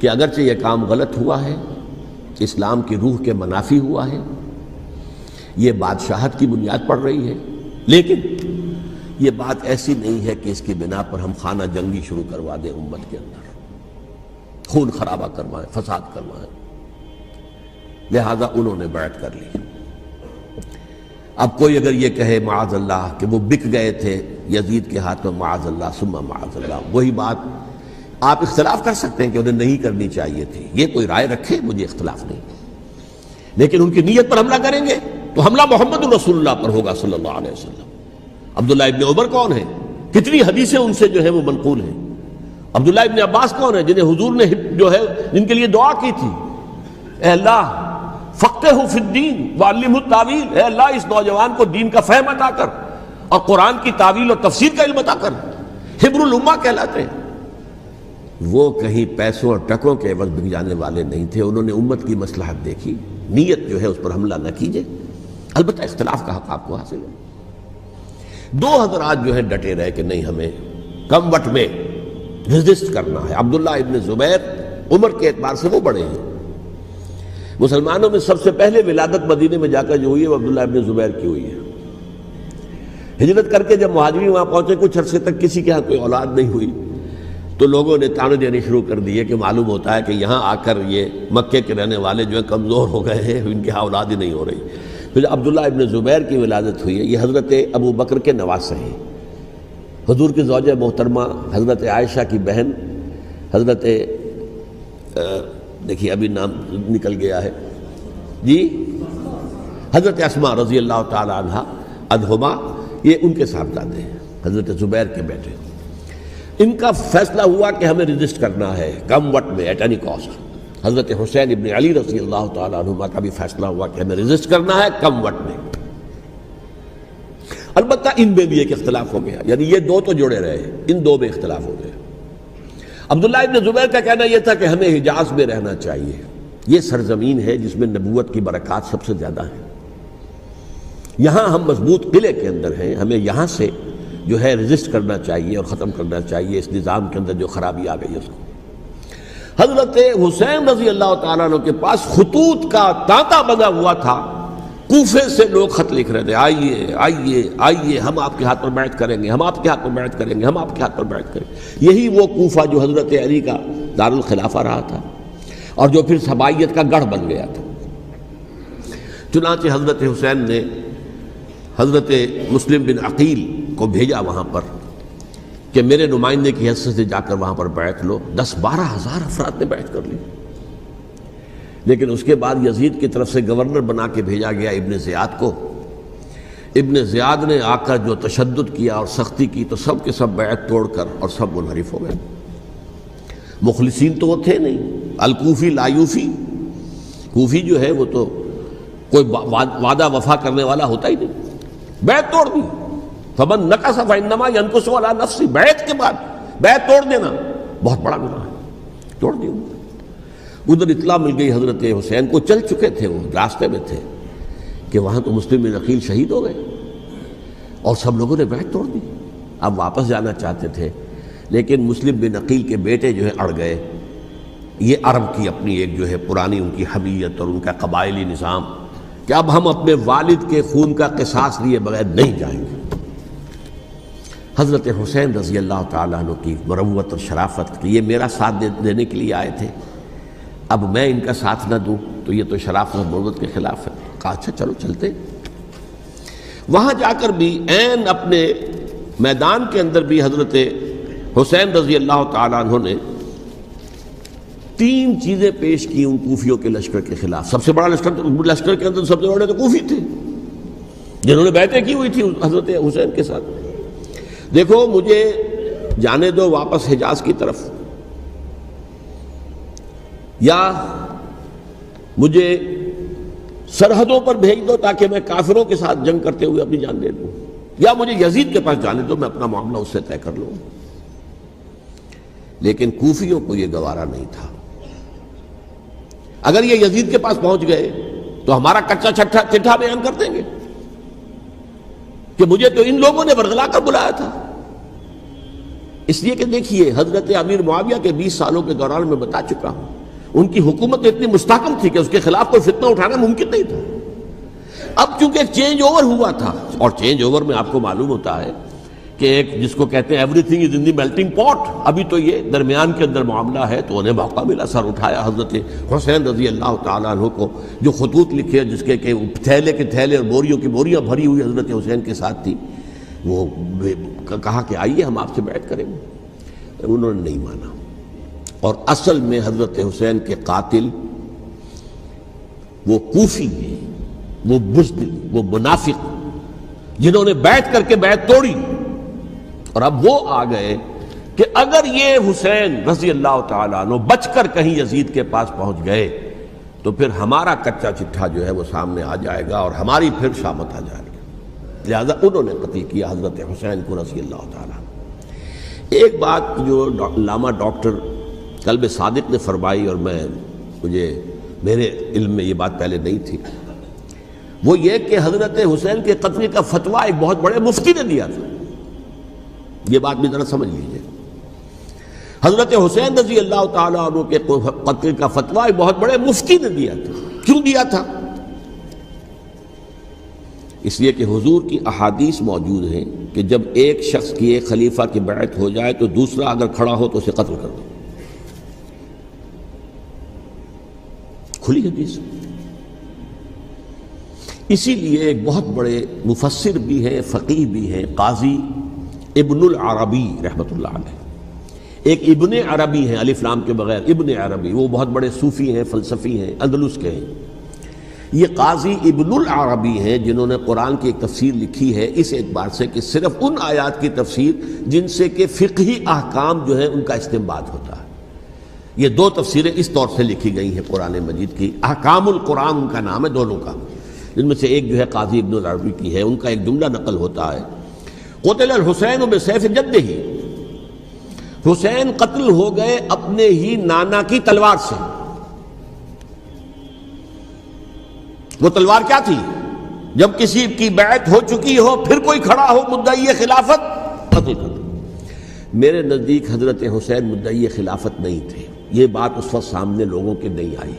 کہ اگرچہ یہ کام غلط ہوا ہے، اسلام کی روح کے منافی ہوا ہے، یہ بادشاہت کی بنیاد پڑ رہی ہے، لیکن یہ بات ایسی نہیں ہے کہ اس کی بنا پر ہم خانہ جنگی شروع کروا دیں، امت کے اندر خون خرابہ کروائیں، فساد کروائیں۔ لہذا انہوں نے بیعت کر لی۔ اب کوئی اگر یہ کہے معاذ اللہ کہ وہ بک گئے تھے یزید کے ہاتھ میں، معاذ اللہ ثم معاذ اللہ، وہی بات آپ اختلاف کر سکتے ہیں کہ انہیں نہیں کرنی چاہیے تھی، یہ کوئی رائے رکھے، مجھے اختلاف نہیں، لیکن ان کی نیت پر حملہ کریں گے تو حملہ محمد الرسول اللہ پر ہوگا صلی اللہ علیہ وسلم۔ عبداللہ ابن عمر کون ہیں؟ کتنی حدیثیں ان سے جو ہے وہ منقول ہیں۔ عبداللہ ابن عباس کون ہیں؟ جنہیں حضور نے جو ہے جن کے لیے دعا کی تھی، اے اللہ فقہہ فی الدین وعلمہ التاویل، اے اللہ اس نوجوان کو دین کا فہم عطا کر اور قرآن کی تعویل اور تفسیر کا علم عطا کر، حبر الامہ کہلاتے ہیں۔ وہ کہیں پیسوں اور ٹکوں کے عوض بک جانے والے نہیں تھے، انہوں نے امت کی مصلحت دیکھی، نیت جو ہے اس پر حملہ نہ کیجئے، البتہ اختلاف کا حق آپ کو حاصل ہے۔ 2 حضرات جو ہے ڈٹے رہے کہ نہیں، ہمیں کم وٹ میں ریزسٹ کرنا ہے۔ عبداللہ ابن زبیر عمر کے اعتبار سے وہ بڑے ہیں، مسلمانوں میں سب سے پہلے ولادت مدینے میں جا کر جو ہوئی ہے وہ عبداللہ ابن زبیر کی ہوئی ہے۔ ہجرت کر کے جب مہاجرین وہاں پہنچے، کچھ عرصے تک کسی کے ہاں کوئی اولاد نہیں ہوئی، تو لوگوں نے تانے دینے شروع کر دیے کہ معلوم ہوتا ہے کہ یہاں آ کر یہ مکے کے رہنے والے جو ہیں کمزور ہو گئے ہیں، ان کی ہاں اولاد ہی نہیں ہو رہی۔ پھر عبداللہ ابن زبیر کی ولادت ہوئی ہے، یہ حضرت ابو بکر کے نواسے ہیں، حضور کی زوجہ محترمہ حضرت عائشہ کی بہن، حضرت دیکھیے ابھی نام نکل گیا ہے جی، حضرت اسماء رضی اللہ تعالی عنہا عنہما، یہ ان کے صاحبزادے ہیں، حضرت زبیر کے بیٹے۔ ان کا فیصلہ ہوا کہ ہمیں رجسٹ کرنا ہے کم وقت میں، ایٹ اینی کاسٹ۔ حضرت حسین ابن علی رضی اللہ تعالی عنہما کا بھی فیصلہ ہوا کہ ہمیں رجسٹ کرنا ہے کم وقت میں۔ البتہ ان میں بھی ایک اختلاف ہو گیا، یعنی یہ 2 تو جڑے رہے، ان 2 میں اختلاف ہو گیا۔ عبداللہ ابن زبیر کا کہنا یہ تھا کہ ہمیں حجاز میں رہنا چاہیے، یہ سرزمین ہے جس میں نبوت کی برکات سب سے زیادہ ہیں، یہاں ہم مضبوط قلعے کے اندر ہیں، ہمیں یہاں سے جو ہے رجسٹ کرنا چاہیے اور ختم کرنا چاہیے اس نظام کے اندر جو خرابی آ گئی ہے اس کو۔ حضرت حسین رضی اللہ تعالیٰ عنہ کے پاس خطوط کا تانتا بنا ہوا تھا، کوفے سے لوگ خط لکھ رہے تھے، آئیے آئیے آئیے، ہم آپ کے ہاتھ پر بیعت کریں گے، ہم آپ کے ہاتھ پر بیعت کریں گے، ہم آپ کے ہاتھ پر بیعت کریں گے۔ یہی وہ کوفہ جو حضرت علی کا دارالخلافہ رہا تھا اور جو پھر صبائیت کا گڑھ بن گیا تھا۔ چنانچہ حضرت حسین نے حضرت مسلم بن عقیل کو بھیجا وہاں پر کہ میرے نمائندے کی حیثیت سے جا کر وہاں پر بیعت لو۔ 10-12 ہزار افراد نے بیعت کر لی، لیکن اس کے بعد یزید کی طرف سے گورنر بنا کے بھیجا گیا ابن زیاد کو۔ ابن زیاد نے آ کر جو تشدد کیا اور سختی کی تو سب کے سب بیعت توڑ کر اور سب منحرف ہو گئے. مخلصین تو وہ تھے نہیں. الکوفی لایوفی، کوفی جو ہے وہ تو کوئی وعدہ وفا کرنے والا ہوتا ہی نہیں، بیعت توڑ دی. فمن نقص فانما ينقص على نفسه، بیعت کے بعد بیعت توڑ دینا بہت بڑا گناہ ہے، توڑ دی. ادھر اطلاع مل گئی حضرت حسین کو، چل چکے تھے وہ، راستے میں تھے کہ وہاں تو مسلم بن عقیل شہید ہو گئے اور سب لوگوں نے بیعت توڑ دی. اب واپس جانا چاہتے تھے لیکن مسلم بن عقیل کے بیٹے جو ہے اڑ گئے. یہ عرب کی اپنی ایک جو ہے پرانی ان کی حمیت اور ان کا قبائلی نظام کہ اب ہم اپنے والد کے خون کا قصاص لیے بغیر نہیں جائیں گے. حضرت حسین رضی اللہ تعالیٰ عنہ کی مروت اور شرافت کہ یہ میرا ساتھ دینے کے لیے آئے تھے، اب میں ان کا ساتھ نہ دوں تو یہ تو شرافت اور مروت کے خلاف ہے. کہا اچھا چلو چلتے. وہاں جا کر بھی عین اپنے میدان کے اندر بھی حضرت حسین رضی اللہ تعالیٰ عنہ نے 3 چیزیں پیش کی ان کوفیوں کے لشکر کے خلاف. سب سے بڑا لشکر کے اندر سب سے بڑے تو کوفی تھے جنہوں نے بیعتیں کی ہوئی تھی حضرت حسین کے ساتھ. دیکھو مجھے جانے دو واپس حجاز کی طرف، یا مجھے سرحدوں پر بھیج دو تاکہ میں کافروں کے ساتھ جنگ کرتے ہوئے اپنی جان دے دوں، یا مجھے یزید کے پاس جانے دو، میں اپنا معاملہ اس سے طے کر لوں. لیکن کوفیوں کو یہ گوارا نہیں تھا. اگر یہ یزید کے پاس پہنچ گئے تو ہمارا کچا چٹھا بیان کر دیں گے کہ مجھے تو ان لوگوں نے برگلا کر بلایا تھا. اس لیے کہ دیکھیے حضرت امیر معاویہ کے 20 سالوں کے دوران میں بتا چکا ہوں ان کی حکومت اتنی مستحکم تھی کہ اس کے خلاف کوئی فتنہ اٹھانا ممکن نہیں تھا. اب چونکہ ایک چینج اوور ہوا تھا، اور چینج اوور میں آپ کو معلوم ہوتا ہے کہ ایک جس کو کہتے ہیں every thing is in the melting پاٹ، ابھی تو یہ درمیان کے اندر معاملہ ہے، تو انہیں موقع ملا، سر اٹھایا حضرت حسین رضی اللہ تعالیٰ عنہ کو. جو خطوط لکھے جس کے کہ تھیلے کے تھیلے اور بوریوں کی بوریاں بھری ہوئی حضرت حسین کے ساتھ تھی، وہ کہا کہ آئیے ہم آپ سے بیعت کریں گے. انہوں نے نہیں مانا. اور اصل میں حضرت حسین کے قاتل وہ کوفی ہیں، وہ بزدل، وہ منافق جنہوں نے بیعت کر کے بیعت توڑی. اور اب وہ آ گئے کہ اگر یہ حسین رضی اللہ تعالیٰ عنہ بچ کر کہیں یزید کے پاس پہنچ گئے تو پھر ہمارا کچا چٹھا جو ہے وہ سامنے آ جائے گا اور ہماری پھر شامت آ جائے گی. لہذا انہوں نے قتل کیا حضرت حسین کو رضی اللہ تعالیٰ. ایک بات جو علامہ ڈاکٹر قلب صادق نے فرمائی، اور میرے علم میں یہ بات پہلے نہیں تھی، وہ یہ کہ حضرت حسین کے قتل کا فتویٰ ایک بہت بڑے مفتی نے دیا تھا. یہ بات بھی ذرا سمجھ لیجیے. حضرت حسین رضی اللہ تعالیٰ عنہ کے قتل کا فتویٰ ایک بہت بڑے مفتی نے دیا تھا. کیوں دیا تھا؟ اس لیے کہ حضور کی احادیث موجود ہیں کہ جب ایک شخص کی ایک خلیفہ کی بیعت ہو جائے تو دوسرا اگر کھڑا ہو تو اسے قتل کر دو. کھلی حدیث. اسی لیے ایک بہت بڑے مفسر بھی ہیں، فقیہ بھی ہیں، قاضی ابن العربی رحمۃ اللہ علیہ. ایک ابن عربی ہیں الف لام کے بغیر، ابن عربی، وہ بہت بڑے صوفی ہیں، فلسفی ہیں، اندلس کے ہیں. یہ قاضی ابن العربی ہیں جنہوں نے قرآن کی ایک تفسیر لکھی ہے اس اعتبار سے کہ صرف ان آیات کی تفسیر جن سے کہ فقہی احکام جو ہیں ان کا استنباط ہوتا ہے. یہ 2 تفسیریں اس طور سے لکھی گئی ہیں قرآن مجید کی. احکام القرآن ان کا نام ہے دونوں کا، جن میں سے ایک جو ہے قاضی ابن العربی کی ہے. ان کا ایک جملہ نقل ہوتا ہے، قتل الحسین بسیف جدہ، حسین قتل ہو گئے اپنے ہی نانا کی تلوار سے. وہ تلوار کیا تھی؟ جب کسی کی بیعت ہو چکی ہو پھر کوئی کھڑا ہو مدعی خلافت، قتل کر دو. میرے نزدیک حضرت حسین مدعی خلافت نہیں تھے. یہ بات اس وقت سامنے لوگوں کے نہیں آئی،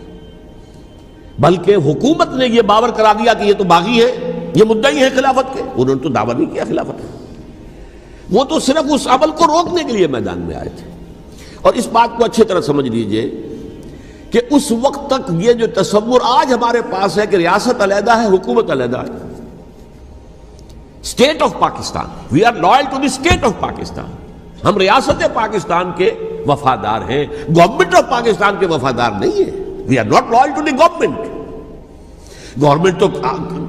بلکہ حکومت نے یہ باور کرا دیا کہ یہ تو باغی ہے، یہ مدعی ہے خلافت کے. انہوں نے تو دعویٰ نہیں کیا خلافت کا، وہ تو صرف اس عمل کو روکنے کے لیے میدان میں آئے تھے. اور اس بات کو اچھی طرح سمجھ لیجئے کہ اس وقت تک یہ جو تصور آج ہمارے پاس ہے کہ ریاست علیحدہ ہے، حکومت علیحدہ ہے، state of Pakistan, we are loyal to the state of Pakistan, ہم ریاست پاکستان کے وفادار ہیں، گورنمنٹ آف پاکستان کے وفادار نہیں ہیں. We are not loyal to the government. Government تو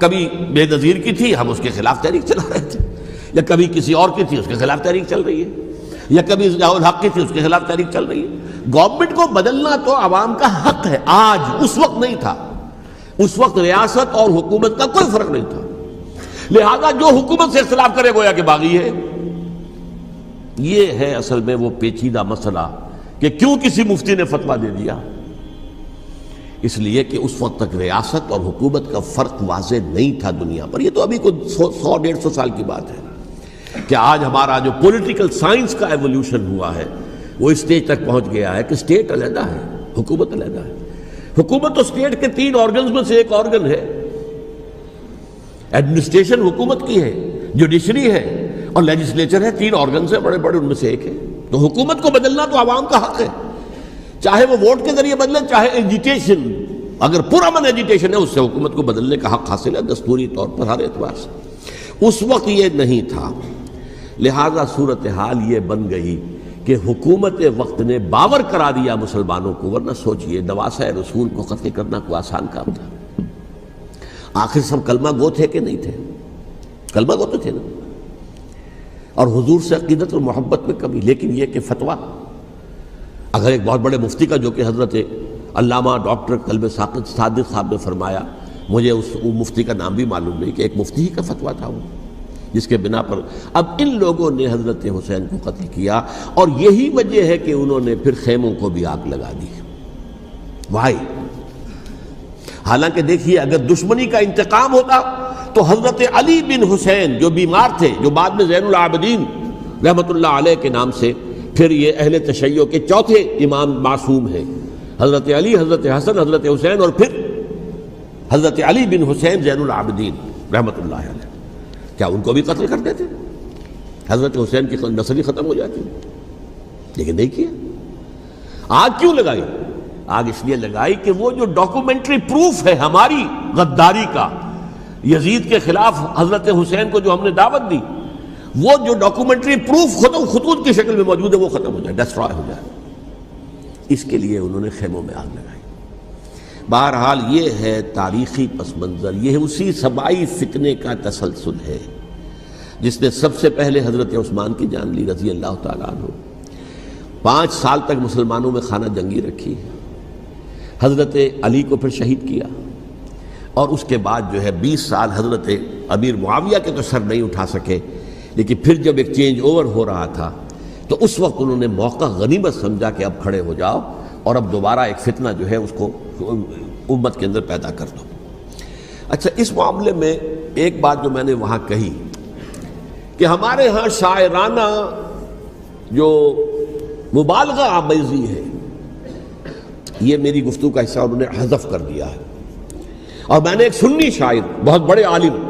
کبھی بے نظیر کی تھی، ہم اس کے خلاف تحریک چلا رہے تھے، یا کبھی کسی اور کی تھی اس کے خلاف تحریک چل رہی ہے، یا کبھی ضیاء الحق کی تھی اس کے خلاف تحریک چل رہی ہے۔ گورنمنٹ کو بدلنا تو عوام کا حق ہے، آج، اس وقت نہیں تھا۔ اس وقت ریاست اور حکومت کا کوئی فرق نہیں تھا، لہذا جو حکومت سے اختلاف کرے گویا کہ باغی ہے۔ یہ ہے اصل میں وہ پیچیدہ مسئلہ کہ کیوں کسی مفتی نے فتویٰ دے دیا، اس لیے کہ اس وقت تک ریاست اور حکومت کا فرق واضح نہیں تھا دنیا پر۔ یہ تو ابھی کوئی 100-150 سال کی بات ہے کہ آج ہمارا جو پولیٹیکل سائنس کا ایولیوشن ہوا ہے وہ اسٹیج تک پہنچ گیا ہے کہ اسٹیٹ علیحدہ ہے، حکومت علیحدہ ہے۔ حکومت تو اسٹیٹ کے 3 آرگنز میں سے ایک آرگن ہے، ایڈمنسٹریشن حکومت کی ہے، جوڈیشری ہے اور لیجسلیچر ہے، 3 آرگنز ہیں بڑے بڑے، ان میں سے ایک ہے۔ تو حکومت کو بدلنا تو عوام کا حق ہے، چاہے وہ ووٹ کے ذریعے بدلے، چاہے ایجیٹیشن، اگر پرامن ایجیٹیشن ہے اس سے حکومت کو بدلنے کا حق حاصل ہے دستوری طور پر ہر اعتبار سے۔ اس وقت یہ نہیں تھا، لہذا صورتحال یہ بن گئی کہ حکومت وقت نے باور کرا دیا مسلمانوں کو، ورنہ سوچئے نواسۂ رسول کو قتل کرنا کوئی آسان کام تھا؟ آخر سب کلمہ گو تھے کہ نہیں تھے؟ کلمہ گو تو تھے نا، اور حضور سے عقیدت اور محبت میں کمی، لیکن یہ کہ فتویٰ اگر ایک بہت بڑے مفتی کا، جو کہ حضرت علامہ ڈاکٹر قلب صادق صاحب نے فرمایا، مجھے اس مفتی کا نام بھی معلوم نہیں، کہ ایک مفتی ہی کا فتویٰ تھا وہ، جس کے بنا پر اب ان لوگوں نے حضرت حسین کو قتل کیا، اور یہی وجہ ہے کہ انہوں نے پھر خیموں کو بھی آگ لگا دی۔ وائی؟ حالانکہ دیکھیے اگر دشمنی کا انتقام ہوتا تو حضرت علی بن حسین جو بیمار تھے، جو بعد میں زین العابدین رحمۃ اللہ علیہ کے نام سے پھر یہ اہل تشیع کے چوتھے امام معصوم ہیں، حضرت علی، حضرت حسن، حضرت حسین، اور پھر حضرت علی بن حسین زین العابدین رحمۃ اللہ علیہ، کیا ان کو بھی قتل کر دیتے؟ حضرت حسین کی نسل ہی ختم ہو جاتی، لیکن نہیں کیا۔ آگ کیوں لگائی؟ آگ اس لیے لگائی کہ وہ جو ڈاکومنٹری پروف ہے ہماری غداری کا یزید کے خلاف حضرت حسین کو جو ہم نے دعوت دی، وہ جو ڈاکومنٹری پروف خطوط کی شکل میں موجود ہے وہ ختم ہو جائے، ڈسٹرائے ہو جائے۔ اس کے لیے انہوں نے خیموں میں آگ لگائی۔ بہرحال یہ ہے تاریخی پس منظر، یہ اسی سبائی فتنے کا تسلسل ہے جس نے سب سے پہلے حضرت عثمان کی جان لی رضی اللہ تعالیٰ عنہ۔ 5 سال تک مسلمانوں میں خانہ جنگی رکھی، حضرت علی کو پھر شہید کیا، اور اس کے بعد جو ہے 20 سال حضرت امیر معاویہ کے تو سر نہیں اٹھا سکے، لیکن پھر جب ایک چینج اوور ہو رہا تھا تو اس وقت انہوں نے موقع غنیمت سمجھا کہ اب کھڑے ہو جاؤ اور اب دوبارہ ایک فتنہ جو ہے اس کو امت کے اندر پیدا کر دو۔ اچھا، اس معاملے میں ایک بات جو میں نے وہاں کہی کہ ہمارے ہاں شاعرانہ جو مبالغہ آمیزی ہے، یہ میری گفتگو کا حصہ انہوں نے حذف کر دیا ہے، اور میں نے ایک سنی شاعر، بہت بڑے عالم،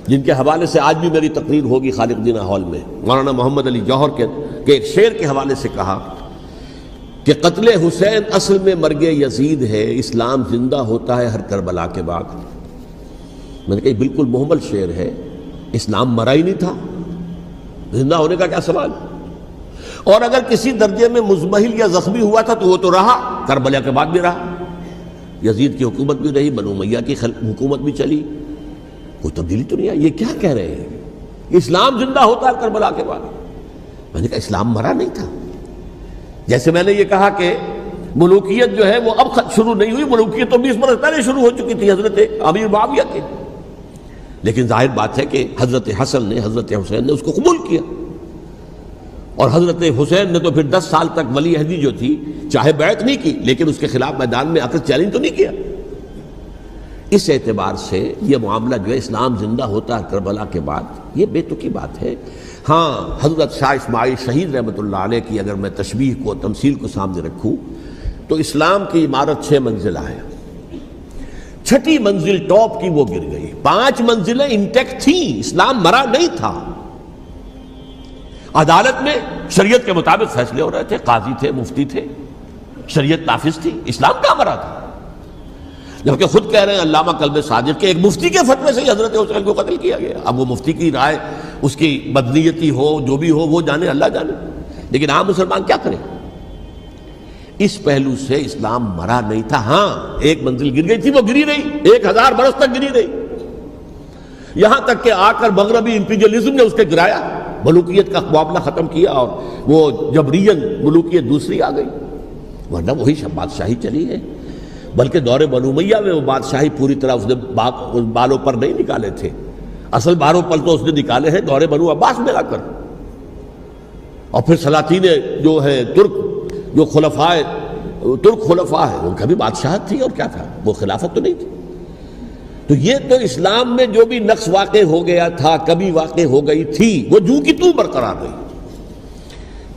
جن کے حوالے سے آج بھی میری تقریر ہوگی خالق دینہ ہال میں، مولانا محمد علی جوہر کے ایک شعر کے حوالے سے کہا کہ قتل حسین اصل میں مرگ یزید ہے، اسلام زندہ ہوتا ہے ہر کربلا کے بعد۔ میں نے کہا بالکل محمل شعر ہے، اسلام مرا ہی نہیں تھا، زندہ ہونے کا کیا سوال؟ اور اگر کسی درجے میں مزمحل یا زخمی ہوا تھا تو وہ تو رہا، کربلا کے بعد بھی رہا، یزید کی حکومت بھی رہی، بنو امیہ کی حکومت بھی چلی، کوئی تبدیلی تو نہیں آئی۔ یہ کیا کہہ رہے ہیں؟ اسلام زندہ ہوتا ہے کربلا کے بعد؟ میں نے کہا اسلام مرا نہیں تھا۔ جیسے میں نے یہ کہا کہ ملوکیت جو ہے وہ اب شروع نہیں ہوئی، ملوکیت تو 20 برس پہلے شروع ہو چکی تھی حضرت امیر معاویہ کے، لیکن ظاہر بات ہے کہ حضرت حسن نے، حضرت حسین نے اس کو قبول کیا، اور حضرت حسین نے تو پھر 10 سال تک ولی عہدی جو تھی چاہے بیعت نہیں کی، لیکن اس کے خلاف میدان میں آ کر چیلنج تو نہیں کیا۔ اس اعتبار سے یہ معاملہ جو ہے اسلام زندہ ہوتا ہے کربلا کے بعد، یہ بے تکی بات ہے۔ ہاں، حضرت شاہ اسماعیل شہید رحمۃ اللہ علیہ کی اگر میں تشبیہ کو، تمثیل کو سامنے رکھوں تو اسلام کی عمارت 6 منزلہ ہے، 6ٹھی منزل ٹاپ کی وہ گر گئی، 5 منزلیں انٹیکٹ تھیں، اسلام مرا نہیں تھا۔ عدالت میں شریعت کے مطابق فیصلے ہو رہے تھے، قاضی تھے، مفتی تھے، شریعت نافذ تھی، اسلام کہاں مرا تھا؟ جبکہ خود کہہ رہے ہیں علامہ قلب صادق کے ایک مفتی کے فتوے سے ہی حضرت حسین کو قتل کیا گیا۔ اب وہ مفتی کی رائے، اس کی بدنیتی ہو، جو بھی ہو، وہ جانے، اللہ جانے، لیکن عام مسلمان کیا کرے؟ اس پہلو سے اسلام مرا نہیں تھا. ہاں ایک منزل گر گئی تھی، وہ گری نہیں، 1000 برس تک گری نہیں، یہاں تک کہ آ کر مغربی امپیریلزم نے اس کے گرایا، ملوکیت کا معاملہ ختم کیا اور وہ جبرین ملوکیت دوسری آ گئی. ورنہ وہی بادشاہی چلی ہے. بلکہ دور بنو امیہ میں وہ بادشاہی پوری طرح اس نے بالوں پر نہیں نکالے تھے، اصل بالوں پر تو اس نے نکالے ہیں دور بنو عباس میں آ کر. اور پھر سلاطین جو ہے ترک، جو ترک خلفاء ہے، ان کا بھی بادشاہت تھی اور کیا تھا، وہ خلافت تو نہیں تھی. تو یہ تو اسلام میں جو بھی نقص واقع ہو گیا تھا، کبھی واقع ہو گئی تھی، وہ جو کی تو برقرار رہی.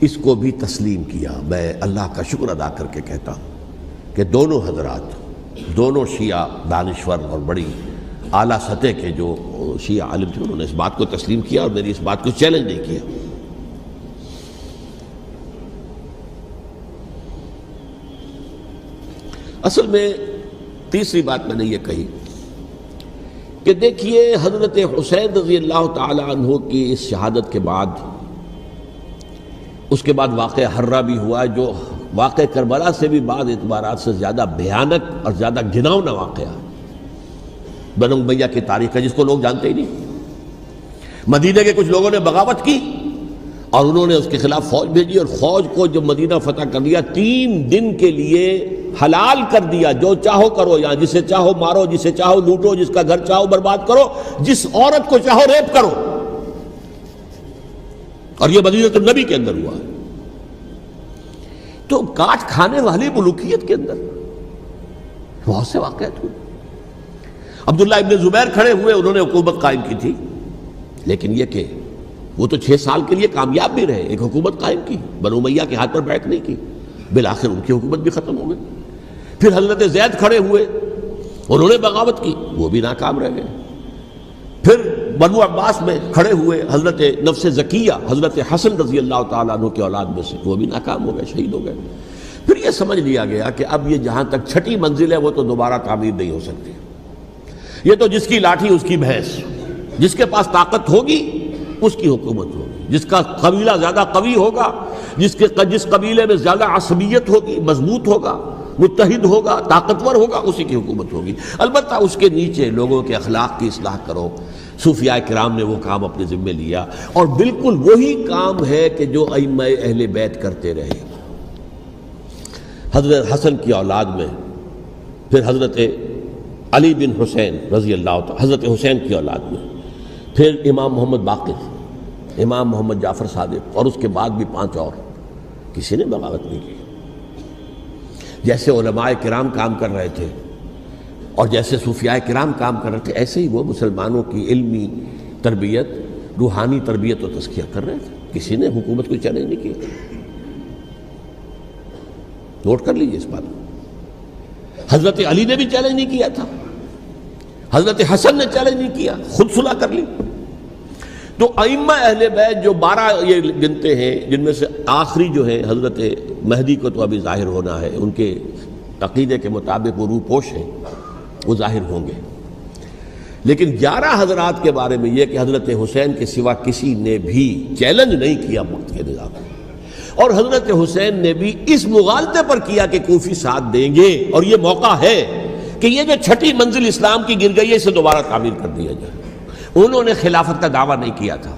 اس کو بھی تسلیم کیا. میں اللہ کا شکر ادا کر کے کہتا ہوں کہ دونوں حضرات، دونوں شیعہ دانشور اور بڑی اعلیٰ سطح کے جو شیعہ عالم تھے، انہوں نے اس بات کو تسلیم کیا اور میری اس بات کو چیلنج نہیں کیا. اصل میں تیسری بات میں نے یہ کہی کہ دیکھیے حضرت حسین رضی اللہ تعالی عنہ کی اس شہادت کے بعد، اس کے بعد واقعہ حرہ بھی ہوا، جو واقعہ کربلا سے بھی بعض اعتبارات سے زیادہ بھیانک اور زیادہ گھناؤنا واقعہ بنو امیہ کی تاریخ ہے، جس کو لوگ جانتے ہی نہیں. مدینہ کے کچھ لوگوں نے بغاوت کی اور انہوں نے اس کے خلاف فوج بھیجی، اور فوج کو جب مدینہ فتح کر لیا 3 دن کے لیے حلال کر دیا، جو چاہو کرو، یہاں جسے چاہو مارو، جسے چاہو لوٹو، جس کا گھر چاہو برباد کرو، جس عورت کو چاہو ریپ کرو. اور یہ مدینہ النبی کے اندر ہوا. تو کاٹ کھانے والی ملوکیت کے اندر بہت سے واقعات ہوئے. عبداللہ ابن زبیر کھڑے ہوئے، انہوں نے حکومت قائم کی تھی، لیکن یہ کہ وہ تو 6 سال کے لیے کامیاب بھی رہے، ایک حکومت قائم کی، بنو امیہ کے ہاتھ پر بیعت نہیں کی، بالآخر ان کی حکومت بھی ختم ہو گئی. پھر حضرت زید کھڑے ہوئے، انہوں نے بغاوت کی، وہ بھی ناکام رہ گئے. پھر بنو عباس میں کھڑے ہوئے حضرت نفس زکیہ، حضرت حسن رضی اللہ تعالیٰ عنہ کے اولاد میں سے، وہ بھی ناکام ہو گئے، شہید ہو گئے. پھر یہ سمجھ لیا گیا کہ اب یہ جہاں تک 6ٹھی منزل ہے وہ تو دوبارہ تعمیر نہیں ہو سکتی. یہ تو جس کی لاٹھی اس کی بھینس، جس کے پاس طاقت ہوگی اس کی حکومت ہوگی، جس کا قبیلہ زیادہ قوی ہوگا، جس قبیلے میں زیادہ عصبیت ہوگی، مضبوط ہوگا، متحد ہوگا، طاقتور ہوگا، اسی کی حکومت ہوگی. البتہ اس کے نیچے لوگوں کے اخلاق کی اصلاح کرو. صوفیاء کرام نے وہ کام اپنے ذمے لیا، اور بالکل وہی کام ہے کہ جو ائمہ اہل بیت کرتے رہے. حضرت حسن کی اولاد میں پھر حضرت علی بن حسین رضی اللہ تعالی، حضرت حسین کی اولاد میں پھر امام محمد باقر، امام محمد جعفر صادق، اور اس کے بعد بھی 5 اور. کسی نے بغاوت نہیں کی. جیسے علماء کرام کام کر رہے تھے اور جیسے صوفیاء کرام کام کر رہے تھے، ایسے ہی وہ مسلمانوں کی علمی تربیت، روحانی تربیت و تزکیہ کر رہے تھے. کسی نے حکومت کو چیلنج نہیں کیا. نوٹ کر لیجیے اس بات کو. حضرت علی نے بھی چیلنج نہیں کیا تھا، حضرت حسن نے چیلنج نہیں کیا، خود صلح کر لی. تو ائمہ اہل بیت جو 12 یہ گنتے ہیں، جن میں سے آخری جو ہے حضرت مہدی کو تو ابھی ظاہر ہونا ہے، ان کے عقیدے کے مطابق وہ روح پوش ہیں، وہ ظاہر ہوں گے. لیکن 11 حضرات کے بارے میں یہ کہ حضرت حسین کے سوا کسی نے بھی چیلنج نہیں کیا وقت کے نظام میں. اور حضرت حسین نے بھی اس مغالطے پر کیا کہ کوفی ساتھ دیں گے، اور یہ موقع ہے کہ یہ جو 6ٹھی منزل اسلام کی گر گئی ہے، اسے دوبارہ تعمیر کر دیا جائے. انہوں نے خلافت کا دعویٰ نہیں کیا تھا،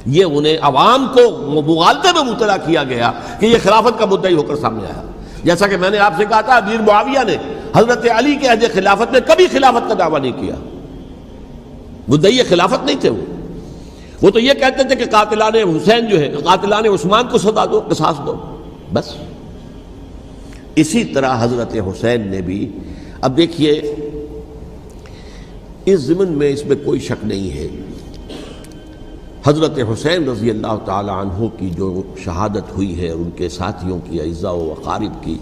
یہ انہیں عوام کو مغالطے میں مبتلا کیا گیا کہ یہ خلافت کا مدعی ہو کر سامنے آیا. جیسا کہ میں نے آپ سے کہا تھا، امیر معاویہ نے حضرت علی کے عہد خلافت میں کبھی خلافت کا دعویٰ نہیں کیا. مدعی خلافت نہیں تھے وہ تو یہ کہتے تھے کہ قاتلان حسین جو ہے، قاتلان عثمان کو سزا دو، قصاص دو، بس. اسی طرح حضرت حسین نے بھی. اب دیکھیے اس ضمن میں اس میں کوئی شک نہیں ہے، حضرت حسین رضی اللہ تعالی عنہ کی جو شہادت ہوئی ہے، ان کے ساتھیوں کی، اعزاء و اقارب کی،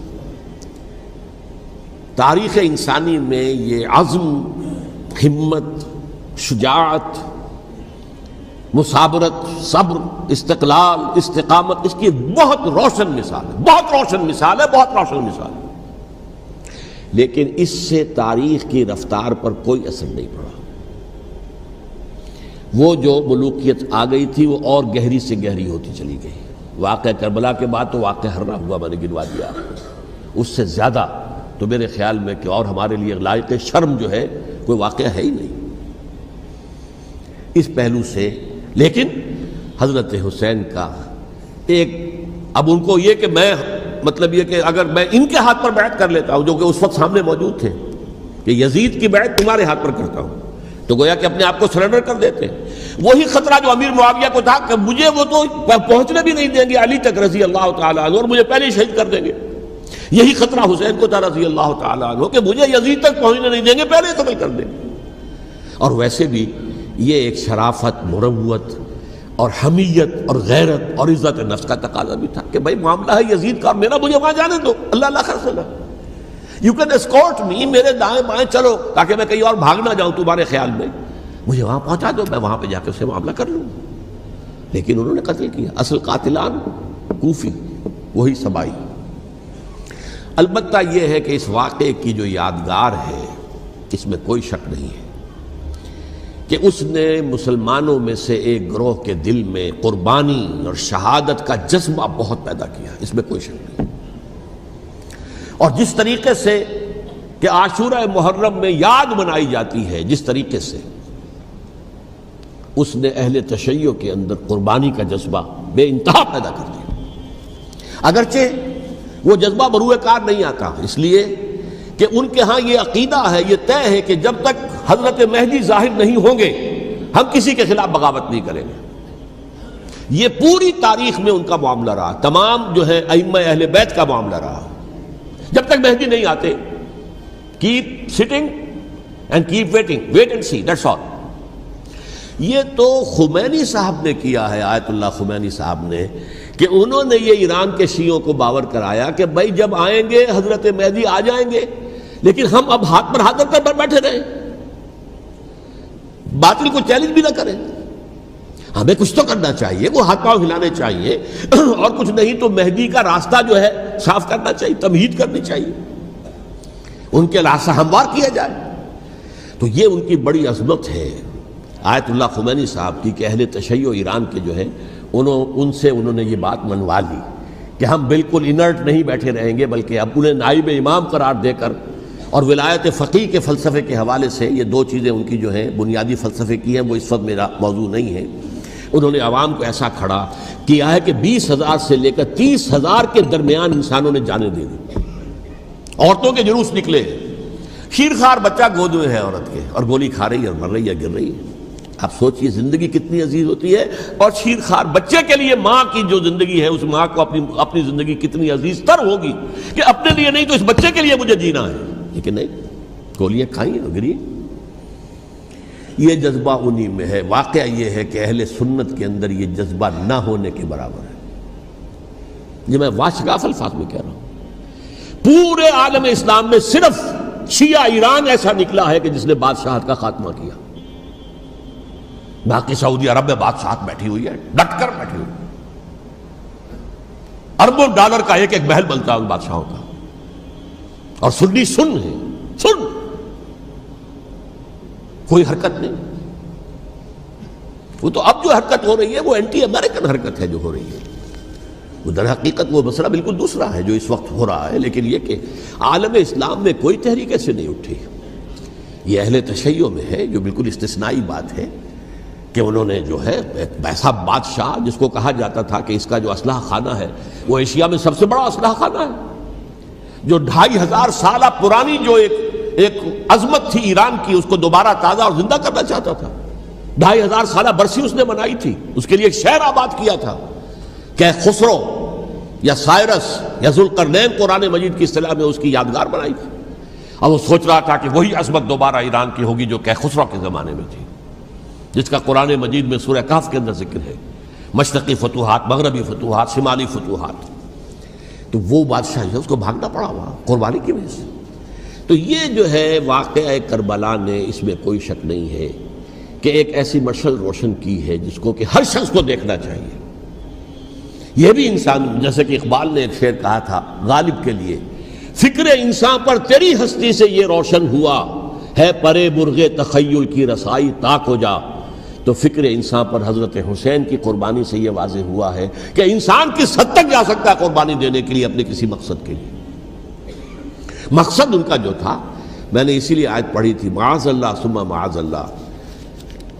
تاریخ انسانی میں یہ عزم، ہمت، شجاعت، مثابرت، صبر، استقلال، استقامت، اس کی بہت روشن مثال ہے، بہت روشن مثال ہے، بہت روشن مثال ہے. لیکن اس سے تاریخ کی رفتار پر کوئی اثر نہیں پڑا. وہ جو ملوکیت آ گئی تھی وہ اور گہری سے گہری ہوتی چلی گئی. واقعہ کربلا کے بعد تو واقعہ ہررا ہوا میں نے گنوا دیا آپ کو، اس سے زیادہ تو میرے خیال میں کہ اور ہمارے لیے لائق شرم جو ہے کوئی واقعہ ہے ہی نہیں اس پہلو سے۔ لیکن حضرت حسین کا ایک، اب ان کو یہ کہ میں مطلب یہ کہ اگر میں ان کے ہاتھ پر بیعت کر لیتا ہوں جو کہ اس وقت سامنے موجود تھے کہ یزید کی بیعت تمہارے ہاتھ پر کرتا ہوں، تو گویا کہ اپنے آپ کو سرنڈر کر دیتے۔ وہی خطرہ جو امیر معاویہ کو تھا کہ مجھے وہ تو پہنچنے بھی نہیں دیں گے علی تک رضی اللہ تعالیٰ عنہ اور مجھے پہلے ہی شہید کر دیں گے، یہی خطرہ حسین کو تھا رضی اللہ تعالیٰ عنہ کہ مجھے یزید تک پہنچنے نہیں دیں گے، پہلے قتل کر دیں گے۔ اور ویسے بھی یہ ایک شرافت، مروت اور حمیت اور غیرت اور عزت نفس کا تقاضا بھی تھا کہ بھائی معاملہ ہے یزید کا، میرا مجھے وہاں جانے دو، اللہ اللہ خرچ، یو کین اسکورٹ می، میرے دائیں بائیں چلو تاکہ میں کہیں اور بھاگ نہ جاؤں تمہارے خیال میں، مجھے وہاں پہنچا دو، میں وہاں پہ جا کے اسے معاملہ کر لوں۔ لیکن انہوں نے قتل کیا، اصل قاتلان کوفی، وہی سبائی۔ البتہ یہ ہے کہ اس واقعے کی جو یادگار ہے اس میں کوئی شک نہیں ہے کہ اس نے مسلمانوں میں سے ایک گروہ کے دل میں قربانی اور شہادت کا جذبہ بہت پیدا کیا، اس میں کوئی شک نہیں۔ اور جس طریقے سے کہ عاشورہ محرم میں یاد منائی جاتی ہے، جس طریقے سے اس نے اہل تشیع کے اندر قربانی کا جذبہ بے انتہا پیدا کر دیا، اگرچہ وہ جذبہ بروئے کار نہیں آتا، اس لیے کہ ان کے ہاں یہ عقیدہ ہے، یہ طے ہے کہ جب تک حضرت مہدی ظاہر نہیں ہوں گے ہم کسی کے خلاف بغاوت نہیں کریں گے۔ یہ پوری تاریخ میں ان کا معاملہ رہا، تمام جو ہے ائمہ اہل بیت کا معاملہ رہا، جب تک مہدی نہیں آتے keep sitting and keep waiting, wait and see, that's all. یہ تو خمینی صاحب نے کیا ہے، آیت اللہ خمینی صاحب نے، کہ انہوں نے یہ ایران کے شیعوں کو باور کرایا کہ بھائی جب آئیں گے حضرت مہدی آ جائیں گے، لیکن ہم اب ہاتھ پر ہاتھ رکھ کر بیٹھے رہیں، باطل کو چیلنج بھی نہ کریں، ہمیں کچھ تو کرنا چاہیے، وہ ہاتھ پاؤں ہلانے چاہیے اور کچھ نہیں تو مہدی کا راستہ جو ہے صاف کرنا چاہیے، تمہید کرنی چاہیے، ان کے راستہ ہموار کیا جائے۔ تو یہ ان کی بڑی عظمت ہے آیت اللہ خمینی صاحب کی کہ اہل تشیع ایران کے جو ہے ان سے انہوں نے یہ بات منوا لی کہ ہم بالکل انرٹ نہیں بیٹھے رہیں گے، بلکہ اب انہیں نائب امام قرار دے کر اور ولایت فقیہ کے فلسفے کے حوالے سے، یہ دو چیزیں ان کی جو ہیں بنیادی فلسفے کی ہیں، وہ اس وقت میرا موضوع نہیں ہے، انہوں نے عوام کو ایسا کھڑا کیا ہے کہ 20,000 سے لے کر 30,000 کے درمیان انسانوں نے جانیں دے دی، عورتوں کے جلوس نکلے، شیرخوار بچہ گود میں ہے عورت کے اور گولی کھا رہی ہے اور مر رہی ہے، گر رہی ہے۔ آپ سوچئے زندگی کتنی عزیز ہوتی ہے، اور شیرخوار بچے کے لیے ماں کی جو زندگی ہے، اس ماں کو اپنی زندگی کتنی عزیز تر ہوگی کہ اپنے لیے نہیں تو اس بچے کے لیے مجھے جینا ہے، لیکن نہیں، گولیاں کھائیں اور گری۔ یہ جذبہ انہی میں ہے۔ واقعہ یہ ہے کہ اہل سنت کے اندر یہ جذبہ نہ ہونے کے برابر ہے، یہ میں واشگاف الفاظ میں کہہ رہا ہوں۔ پورے عالم اسلام میں صرف شیعہ ایران ایسا نکلا ہے کہ جس نے بادشاہت کا خاتمہ کیا، باقی سعودی عرب میں بادشاہت بیٹھی ہوئی ہے، ڈٹ کر بیٹھی ہوئی، اربوں ڈالر کا ایک ایک محل بنتا ہے ان بادشاہوں کا، اور سنی سن ہے، سن، کوئی حرکت نہیں۔ وہ تو اب جو حرکت ہو رہی ہے وہ اینٹی امریکن حرکت ہے جو ہو رہی ہے، وہ در حقیقت وہ مسئلہ بالکل دوسرا ہے جو اس وقت ہو رہا ہے، لیکن یہ کہ عالم اسلام میں کوئی تحریک ایسے نہیں اٹھی۔ یہ اہل تشیع میں ہے جو بالکل استثنائی بات ہے کہ انہوں نے جو ہے ایسا بادشاہ جس کو کہا جاتا تھا کہ اس کا جو اسلحہ خانہ ہے وہ ایشیا میں سب سے بڑا اسلحہ خانہ ہے، جو 2500 سالہ پرانی جو ایک عظمت تھی ایران کی، اس کو دوبارہ تازہ اور زندہ کرنا چاہتا تھا۔ 2500 سالہ برسی اس نے منائی تھی، اس کے لیے ایک شہر آباد کیا تھا کہ خسرو یا سائرس یا ذوالقرنین قرآن مجید کی اصطلاح میں اس کی یادگار بنائی تھی، اور وہ سوچ رہا تھا کہ وہی عظمت دوبارہ ایران کی ہوگی جو کہ خسرو کے زمانے میں تھی، جس کا قرآن مجید میں سورہ کہف کے اندر ذکر ہے، مشرقی فتوحات، مغربی فتوحات، شمالی فتوحات۔ تو وہ بادشاہ ہے، اس کو بھاگنا پڑا وہاں قربانی کی وجہ سے۔ تو یہ جو ہے واقعہ کربلا نے، اس میں کوئی شک نہیں ہے کہ ایک ایسی مشعل روشن کی ہے جس کو کہ ہر شخص کو دیکھنا چاہیے۔ یہ بھی انسان، جیسے کہ اقبال نے ایک شعر کہا تھا غالب کے لیے، فکر انسان پر تیری ہستی سے یہ روشن ہوا ہے، پرے مرغ تخیل کی رسائی تاک ہو جا، تو فکر انسان پر حضرت حسین کی قربانی سے یہ واضح ہوا ہے کہ انسان کس حد تک جا سکتا ہے قربانی دینے کے لیے اپنے کسی مقصد کے لیے۔ مقصد ان کا جو تھا، میں نے اسی لیے آیت پڑھی تھی، معاذ اللہ ثم معاذ اللہ۔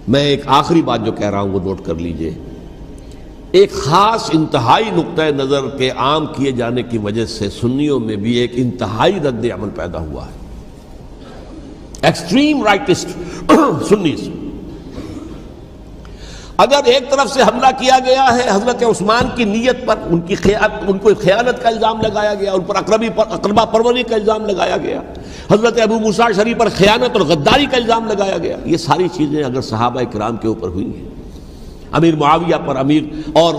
میں ایک آخری بات جو کہہ رہا ہوں وہ نوٹ کر لیجئے، ایک خاص انتہائی نقطۂ نظر کے عام کیے جانے کی وجہ سے سنیوں میں بھی ایک انتہائی رد عمل پیدا ہوا ہے، ایکسٹریم رائٹسٹ سنیز۔ اگر ایک طرف سے حملہ کیا گیا ہے حضرت عثمان کی نیت پر، ان کو خیانت کا الزام لگایا گیا، ان پر اقربا پروری کا الزام لگایا گیا، حضرت ابو موسیٰ شریف پر خیانت اور غداری کا الزام لگایا گیا، یہ ساری چیزیں اگر صحابہ کرام کے اوپر ہوئی ہیں، امیر معاویہ پر، امیر اور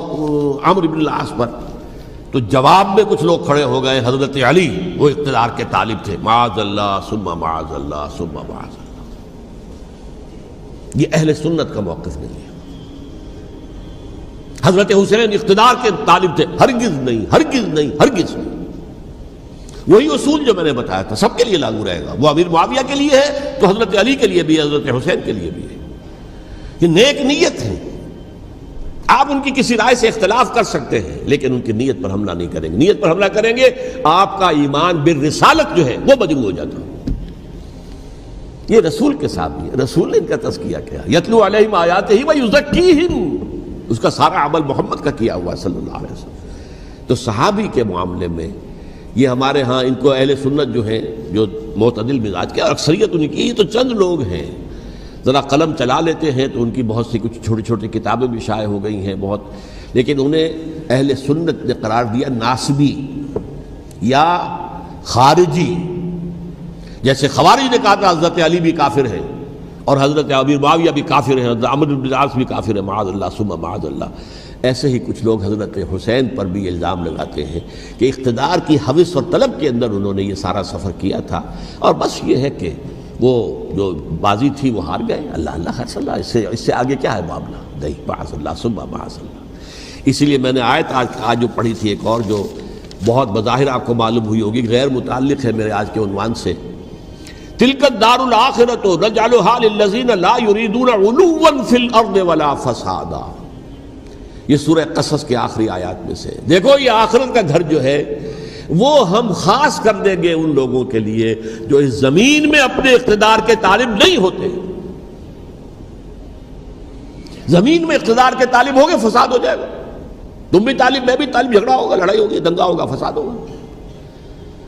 عمرو بن العاص پر، تو جواب میں کچھ لوگ کھڑے ہو گئے، حضرت علی وہ اقتدار کے طالب تھے، معاذ اللہ ثم معاذ اللہ ثم معاذ اللہ۔ یہ اہل سنت کا موقف نہیں ہے۔ حضرت حسین اقتدار کے طالب تھے، ہرگز نہیں، ہرگز نہیں، ہرگز نہیں۔ وہی اصول جو میں نے بتایا تھا سب کے لیے لاگو رہے گا، وہ امیر معاویہ کے لیے ہے تو حضرت علی کے لیے بھی ہے، حضرت حسین کے لیے بھی ہے۔ یہ نیک نیت ہے، آپ ان کی کسی رائے سے اختلاف کر سکتے ہیں لیکن ان کی نیت پر حملہ نہیں کریں گے۔ نیت پر حملہ کریں گے آپ کا ایمان بالرسالت جو ہے وہ مجروح ہو جاتا ہے۔ یہ رسول کے ساتھ بھی ہے، رسول نے ان کا تزکیہ کیا، یتلو علیہم آیاتہ ویزکیہم، اس کا سارا عمل محمد کا کیا ہوا ہے صلی اللہ علیہ وسلم۔ تو صحابی کے معاملے میں یہ ہمارے ہاں ان کو اہل سنت جو ہیں، جو معتدل مزاج کے، اکثریت ان کی، یہ تو چند لوگ ہیں، ذرا قلم چلا لیتے ہیں تو ان کی بہت سی کچھ چھوٹی چھوٹی کتابیں بھی شائع ہو گئی ہیں بہت، لیکن انہیں اہل سنت نے قرار دیا ناسبی یا خارجی۔ جیسے خوارج نے کہا تھا حضرت علی بھی کافر ہیں اور حضرت امیر معاویہ بھی کافر ہیں، حضرت عمرو بن العاص بھی کافر ہیں، معاذ اللہ ثم معاذ اللہ۔ ایسے ہی کچھ لوگ حضرت حسین پر بھی الزام لگاتے ہیں کہ اقتدار کی ہوس اور طلب کے اندر انہوں نے یہ سارا سفر کیا تھا، اور بس یہ ہے کہ وہ جو بازی تھی وہ ہار گئے، اللہ اللہ خیر صلی اللہ، اس سے آگے کیا ہے معاملہ، نہیں، معاذ اللہ ثم معاذ اللہ۔ اسی لیے میں نے آیت آج جو پڑھی تھی ایک اور جو بہت بظاہر آپ کو معلوم ہوئی ہوگی، غیر متعلق ہے میرے آج کے عنوان سے، تلک الدار الآخرۃ نجعلھا للذین لا یریدون علوا فی الارض ولا فسادا۔ یہ سورہ قصص کے آخری آیات میں سے، دیکھو یہ آخرت کا گھر جو ہے وہ ہم خاص کر دیں گے ان لوگوں کے لیے جو اس زمین میں اپنے اقتدار کے طالب نہیں ہوتے۔ زمین میں اقتدار کے طالب ہوگے فساد ہو جائے گا، تم بھی طالب میں بھی طالب، جھگڑا ہوگا، لڑائی ہوگی، دنگا ہوگا، فساد ہوگا۔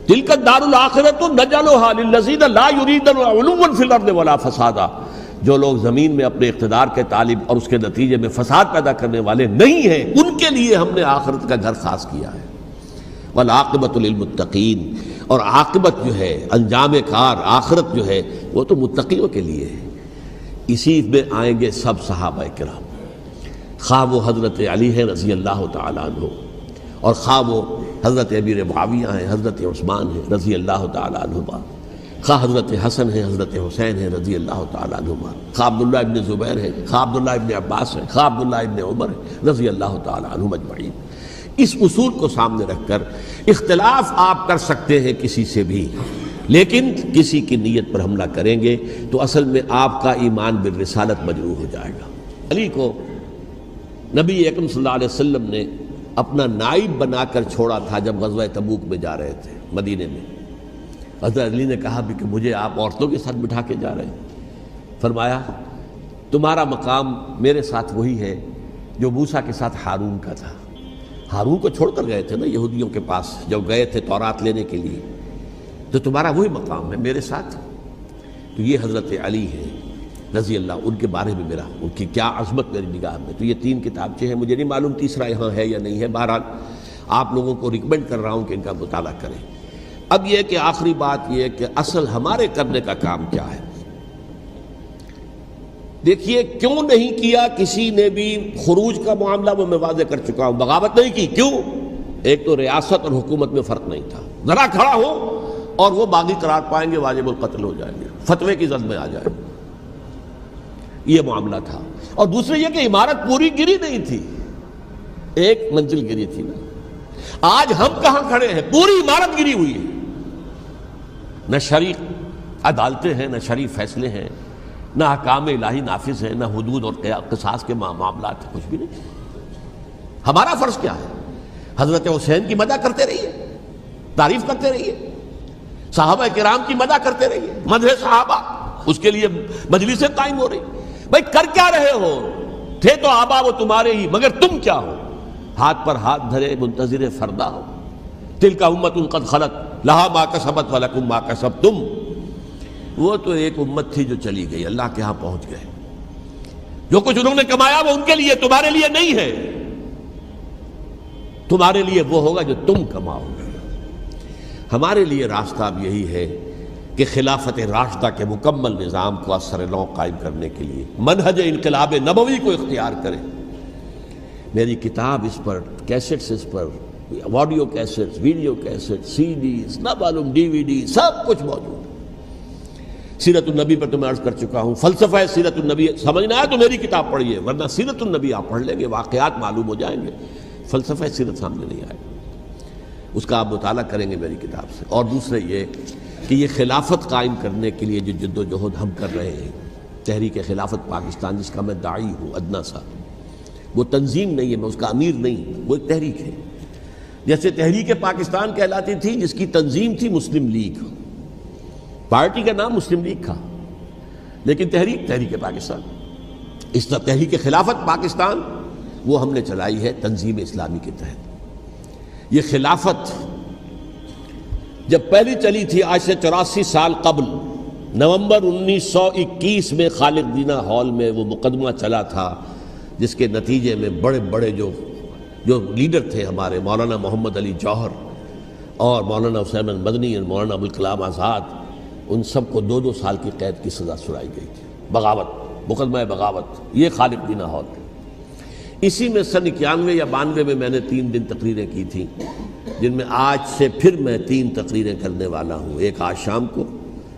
تلک الدار الآخرۃ نجعلھا للذین لا یریدون علوا فی الارض ولا فسادا۔ جو لوگ زمین میں اپنے اقتدار کے طالب اور اس کے نتیجے میں فساد پیدا کرنے والے نہیں ہیں، ان کے لیے ہم نے آخرت کا گھر خاص کیا ہے۔ والعاقبۃ للمتقین، اور عاقبت جو ہے، انجام کار، آخرت جو ہے وہ تو متقیوں کے لیے ہے۔ اسی میں آئیں گے سب صحابہ کرام، خواہ وہ حضرت علی ہے رضی اللہ تعالیٰ عنہ، اور خواہ وہ حضرت امیر معاویہ ہیں، حضرت عثمان ہیں رضی اللہ تعالیٰ عنہما، خواہ حضرت حسن ہیں، حضرت حسین ہیں رضی اللہ تعالیٰ عنہما، خواہ عبداللہ ابن زبیر ہیں، خواہ عبداللہ ابن عباس ہیں، خواہ عبداللہ ابن عمر ہیں رضی اللہ تعالیٰ عنہم اجمعین۔ اس اصول کو سامنے رکھ کر اختلاف آپ کر سکتے ہیں کسی سے بھی، لیکن کسی کی نیت پر حملہ کریں گے تو اصل میں آپ کا ایمان بالرسالت مجروح ہو جائے گا۔ علی کو نبی اکرم صلی اللہ علیہ وسلم نے اپنا نائب بنا کر چھوڑا تھا جب غزوہ تبوک میں جا رہے تھے مدینے میں۔ حضرت علی نے کہا بھی کہ مجھے آپ عورتوں کے ساتھ بٹھا کے جا رہے ہیں، فرمایا تمہارا مقام میرے ساتھ وہی ہے جو موسیٰ کے ساتھ ہارون کا تھا۔ ہارون کو چھوڑ کر گئے تھے نا یہودیوں کے پاس جب گئے تھے تورات لینے کے لیے، تو تمہارا وہی مقام ہے میرے ساتھ۔ تو یہ حضرت علی ہیں رضی اللہ، ان کے بارے میں میرا، ان کی کیا عظمت میری نگاہ میں۔ تو یہ 3 کتابچے ہیں، مجھے نہیں معلوم تیسرا یہاں ہے یا نہیں ہے، بہرحال آپ لوگوں کو ریکمینڈ کر رہا ہوں کہ ان کا مطالعہ کریں۔ اب یہ کہ آخری بات یہ کہ اصل ہمارے کرنے کا کام کیا ہے۔ دیکھیے کیوں نہیں کیا کسی نے بھی خروج کا معاملہ، وہ میں واضح کر چکا ہوں، بغاوت نہیں کی، کیوں؟ ایک تو ریاست اور حکومت میں فرق نہیں تھا، ذرا کھڑا ہو اور وہ باغی قرار پائیں گے، واجب القتل ہو جائیں گے، فتوے کی زد میں آ جائیں گے، یہ معاملہ تھا۔ اور دوسرے یہ کہ عمارت پوری گری نہیں تھی، ایک منزل گری تھی نا۔ آج ہم کہاں کھڑے ہیں؟ پوری عمارت گری ہوئی ہے، نہ شرعی عدالتیں ہیں، نہ شرعی فیصلے ہیں، نہ احکام الہی نافذ ہے، نہ حدود اور قصاص کے معاملات ہیں، کچھ بھی نہیں۔ ہمارا فرض کیا ہے؟ حضرت حسین کی مدح کرتے رہیے، تعریف کرتے رہیے، صحابہ کرام کی مدح کرتے رہیے، مدح صحابہ، اس کے لیے مجلسیں قائم ہو رہی۔ بھائی کر کیا رہے ہو؟ تھے تو آبا وہ تمہارے ہی، مگر تم کیا ہو؟ ہاتھ پر ہاتھ دھرے منتظر فردا ہو۔ تلک امۃ قد خلت لہا ما کسبت ولکم ما کسبتم۔ وہ تو ایک امت تھی جو چلی گئی، اللہ کے ہاں پہنچ گئے۔ جو کچھ انہوں نے کمایا وہ ان کے لیے، تمہارے لیے نہیں ہے۔ تمہارے لیے وہ ہوگا جو تم کماؤ گے۔ ہمارے لیے راستہ اب یہی ہے کہ خلافت راشدہ کے مکمل نظام کو اثر نو قائم کرنے کے لیے منہج انقلاب نبوی کو اختیار کریں۔ میری کتاب اس پر، کیسٹس اس پر، آڈیو کیسٹس، ویڈیو کیسٹس، سی ڈیز، نہ معلوم ڈی وی ڈی، سب کچھ موجود ہے۔ سیرت النبی پر تو میں عرض کر چکا ہوں، فلسفہ سیرت النبی سمجھنا ہے تو میری کتاب پڑھیے، ورنہ سیرت النبی آپ پڑھ لیں گے، واقعات معلوم ہو جائیں گے، فلسفہ سیرت سامنے نہیں آئے گا۔ اس کا آپ مطالعہ کریں گے میری کتاب سے۔ اور دوسرے یہ کہ یہ خلافت قائم کرنے کے لیے جو جد و جہد ہم کر رہے ہیں، تحریک خلافت پاکستان جس کا میں داعی ہوں ادنا سا، وہ تنظیم نہیں ہے، میں اس کا امیر نہیں، وہ ایک تحریک ہے۔ جیسے تحریک پاکستان کہلاتی تھی جس کی تنظیم تھی مسلم لیگ، پارٹی کا نام مسلم لیگ تھا، لیکن تحریک پاکستان۔ اس طرح تحریک خلافت پاکستان وہ ہم نے چلائی ہے تنظیم اسلامی کے تحت۔ یہ خلافت جب پہلی چلی تھی آج سے 84 سال قبل، نومبر 1921 میں خالد دینہ ہال میں وہ مقدمہ چلا تھا، جس کے نتیجے میں بڑے بڑے جو لیڈر تھے ہمارے، مولانا محمد علی جوہر اور مولانا حسین مدنی اور مولانا ابوالکلام آزاد، ان سب کو 2 سال کی قید کی سزا سنائی گئی تھی، بغاوت، مقدمہ بغاوت، یہ خالد دینہ ہال۔ اسی میں سن 91 یا 92 میں میں نے 3 دن تقریریں کی تھیں، جن میں آج سے پھر میں 3 تقریریں کرنے والا ہوں، ایک آج شام کو،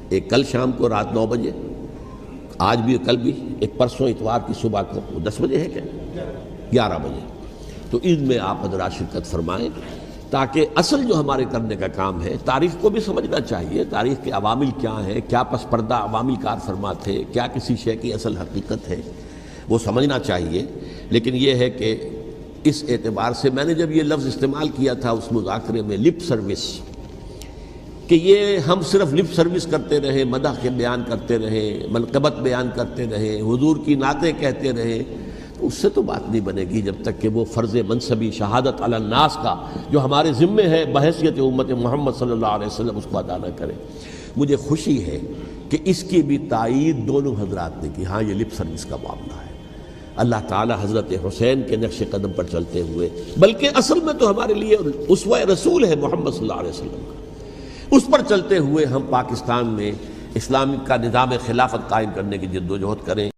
ایک کل شام کو رات 9 بجے، آج بھی کل بھی، ایک پرسوں اتوار کی صبح کو 10 بجے ہے کیا 11 بجے۔ تو ان میں آپ حضرات شرکت فرمائیں، تاکہ اصل جو ہمارے کرنے کا کام ہے، تاریخ کو بھی سمجھنا چاہیے، تاریخ کے عوامل کیا ہیں، کیا پس پردہ عوامل کار فرما تھے، کیا کسی شے کی اصل حقیقت ہے، وہ سمجھنا چاہیے۔ لیکن یہ ہے کہ اس اعتبار سے میں نے جب یہ لفظ استعمال کیا تھا اس مذاکرے میں، لپ سروس، کہ یہ ہم صرف لپ سروس کرتے رہے، مدح کے بیان کرتے رہے، منقبت بیان کرتے رہے، حضور کی نعتیں کہتے رہے، اس سے تو بات نہیں بنے گی جب تک کہ وہ فرض منصبی شہادت علی الناس کا جو ہمارے ذمے ہے بحیثیت امت محمد صلی اللہ علیہ وسلم اس کو ادا نہ کرے۔ مجھے خوشی ہے کہ اس کی بھی تائید دونوں حضرات نے کی، ہاں یہ لپ سروس کا معاملہ ہے۔ اللہ تعالی حضرت حسین کے نقش قدم پر چلتے ہوئے، بلکہ اصل میں تو ہمارے لیے اسوہ رسول ہے محمد صلی اللہ علیہ وسلم کا، اس پر چلتے ہوئے ہم پاکستان میں اسلام کا نظام خلافت قائم کرنے کی جد و جہد کریں۔